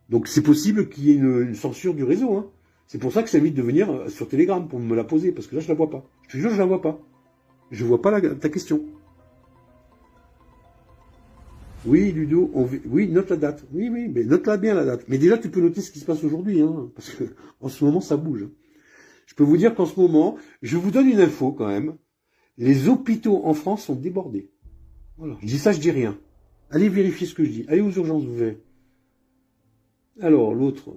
Donc c'est possible qu'il y ait une censure du réseau. Hein. C'est pour ça que je t'invite de venir sur Telegram pour me la poser, parce que là je la vois pas. Je te jure, je la vois pas. Je vois pas ta question. Oui, Ludo, oui, note la date. Oui, mais note-la bien la date. Mais déjà, tu peux noter ce qui se passe aujourd'hui, hein, parce que en ce moment, ça bouge. Je peux vous dire qu'en ce moment, je vous donne une info quand même. Les hôpitaux en France sont débordés. Voilà. Je dis ça, je dis rien. Allez vérifier ce que je dis. Allez aux urgences, vous verrez. Alors, l'autre,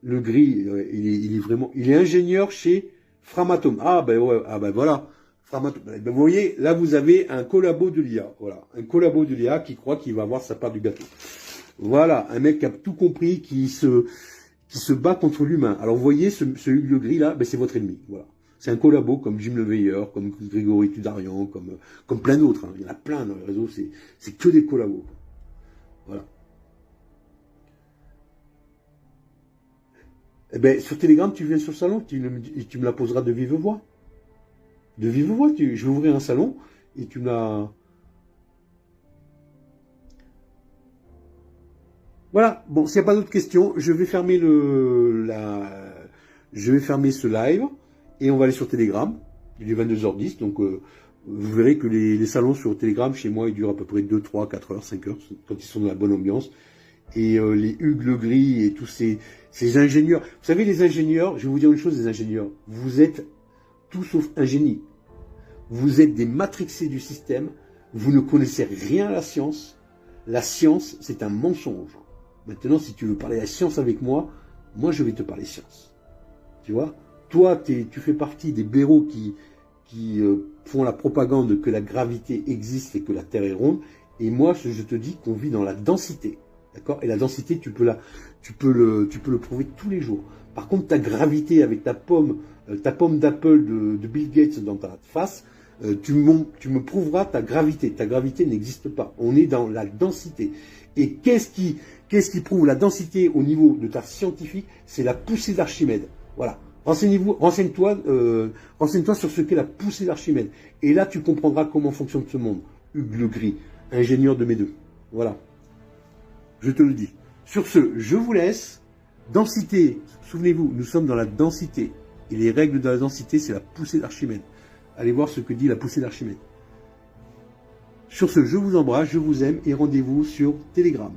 le gris, il est ingénieur chez Framatome. Ah, ben ouais, ah, ben voilà. Framatome. Ben, vous voyez, là, vous avez un collabo de l'IA. Voilà. Un collabo de l'IA qui croit qu'il va avoir sa part du gâteau. Voilà. Un mec qui a tout compris, qui qui se bat contre l'humain. Alors vous voyez, ce Hugues Le Gris là, ben, c'est votre ennemi. Voilà. C'est un collabo comme Jim Le Veilleur, comme Grégory Tudarian, comme plein d'autres. Hein. Il y en a plein dans les réseaux, c'est que des collabos. Voilà. Eh ben, sur Telegram, tu viens sur le salon, tu me la poseras de vive voix. De vive voix, je vais ouvrir un salon et tu me la... Voilà, bon, s'il n'y a pas d'autres questions, je vais fermer je vais fermer ce live et on va aller sur Telegram. Il est 22h10, donc vous verrez que les salons sur Telegram, chez moi, ils durent à peu près 2, 3, 4 heures, 5 heures, quand ils sont dans la bonne ambiance. Et les Hugues Le Gris et tous ces ingénieurs. Vous savez, les ingénieurs, je vais vous dire une chose, les ingénieurs, vous êtes tout sauf un génie. Vous êtes des matrixés du système, vous ne connaissez rien à la science. La science, c'est un mensonge. Maintenant, si tu veux parler la science avec moi, moi je vais te parler science. Tu vois? Toi, tu fais partie des blaireaux qui font la propagande que la gravité existe et que la Terre est ronde. Et moi, je te dis qu'on vit dans la densité. D'accord? Et la densité, tu peux le prouver tous les jours. Par contre, ta gravité avec ta pomme d'Apple de Bill Gates dans ta face, tu me prouveras ta gravité. Ta gravité n'existe pas. On est dans la densité. Et qu'est-ce qui prouve la densité au niveau de ta scientifique? C'est la poussée d'Archimède. Voilà. Renseigne-toi sur ce qu'est la poussée d'Archimède. Et là, tu comprendras comment fonctionne ce monde. Hugues Le Gris, ingénieur de mes deux. Voilà. Je te le dis. Sur ce, je vous laisse. Densité, souvenez-vous, nous sommes dans la densité. Et les règles de la densité, c'est la poussée d'Archimède. Allez voir ce que dit la poussée d'Archimède. Sur ce, je vous embrasse, je vous aime et rendez-vous sur Telegram.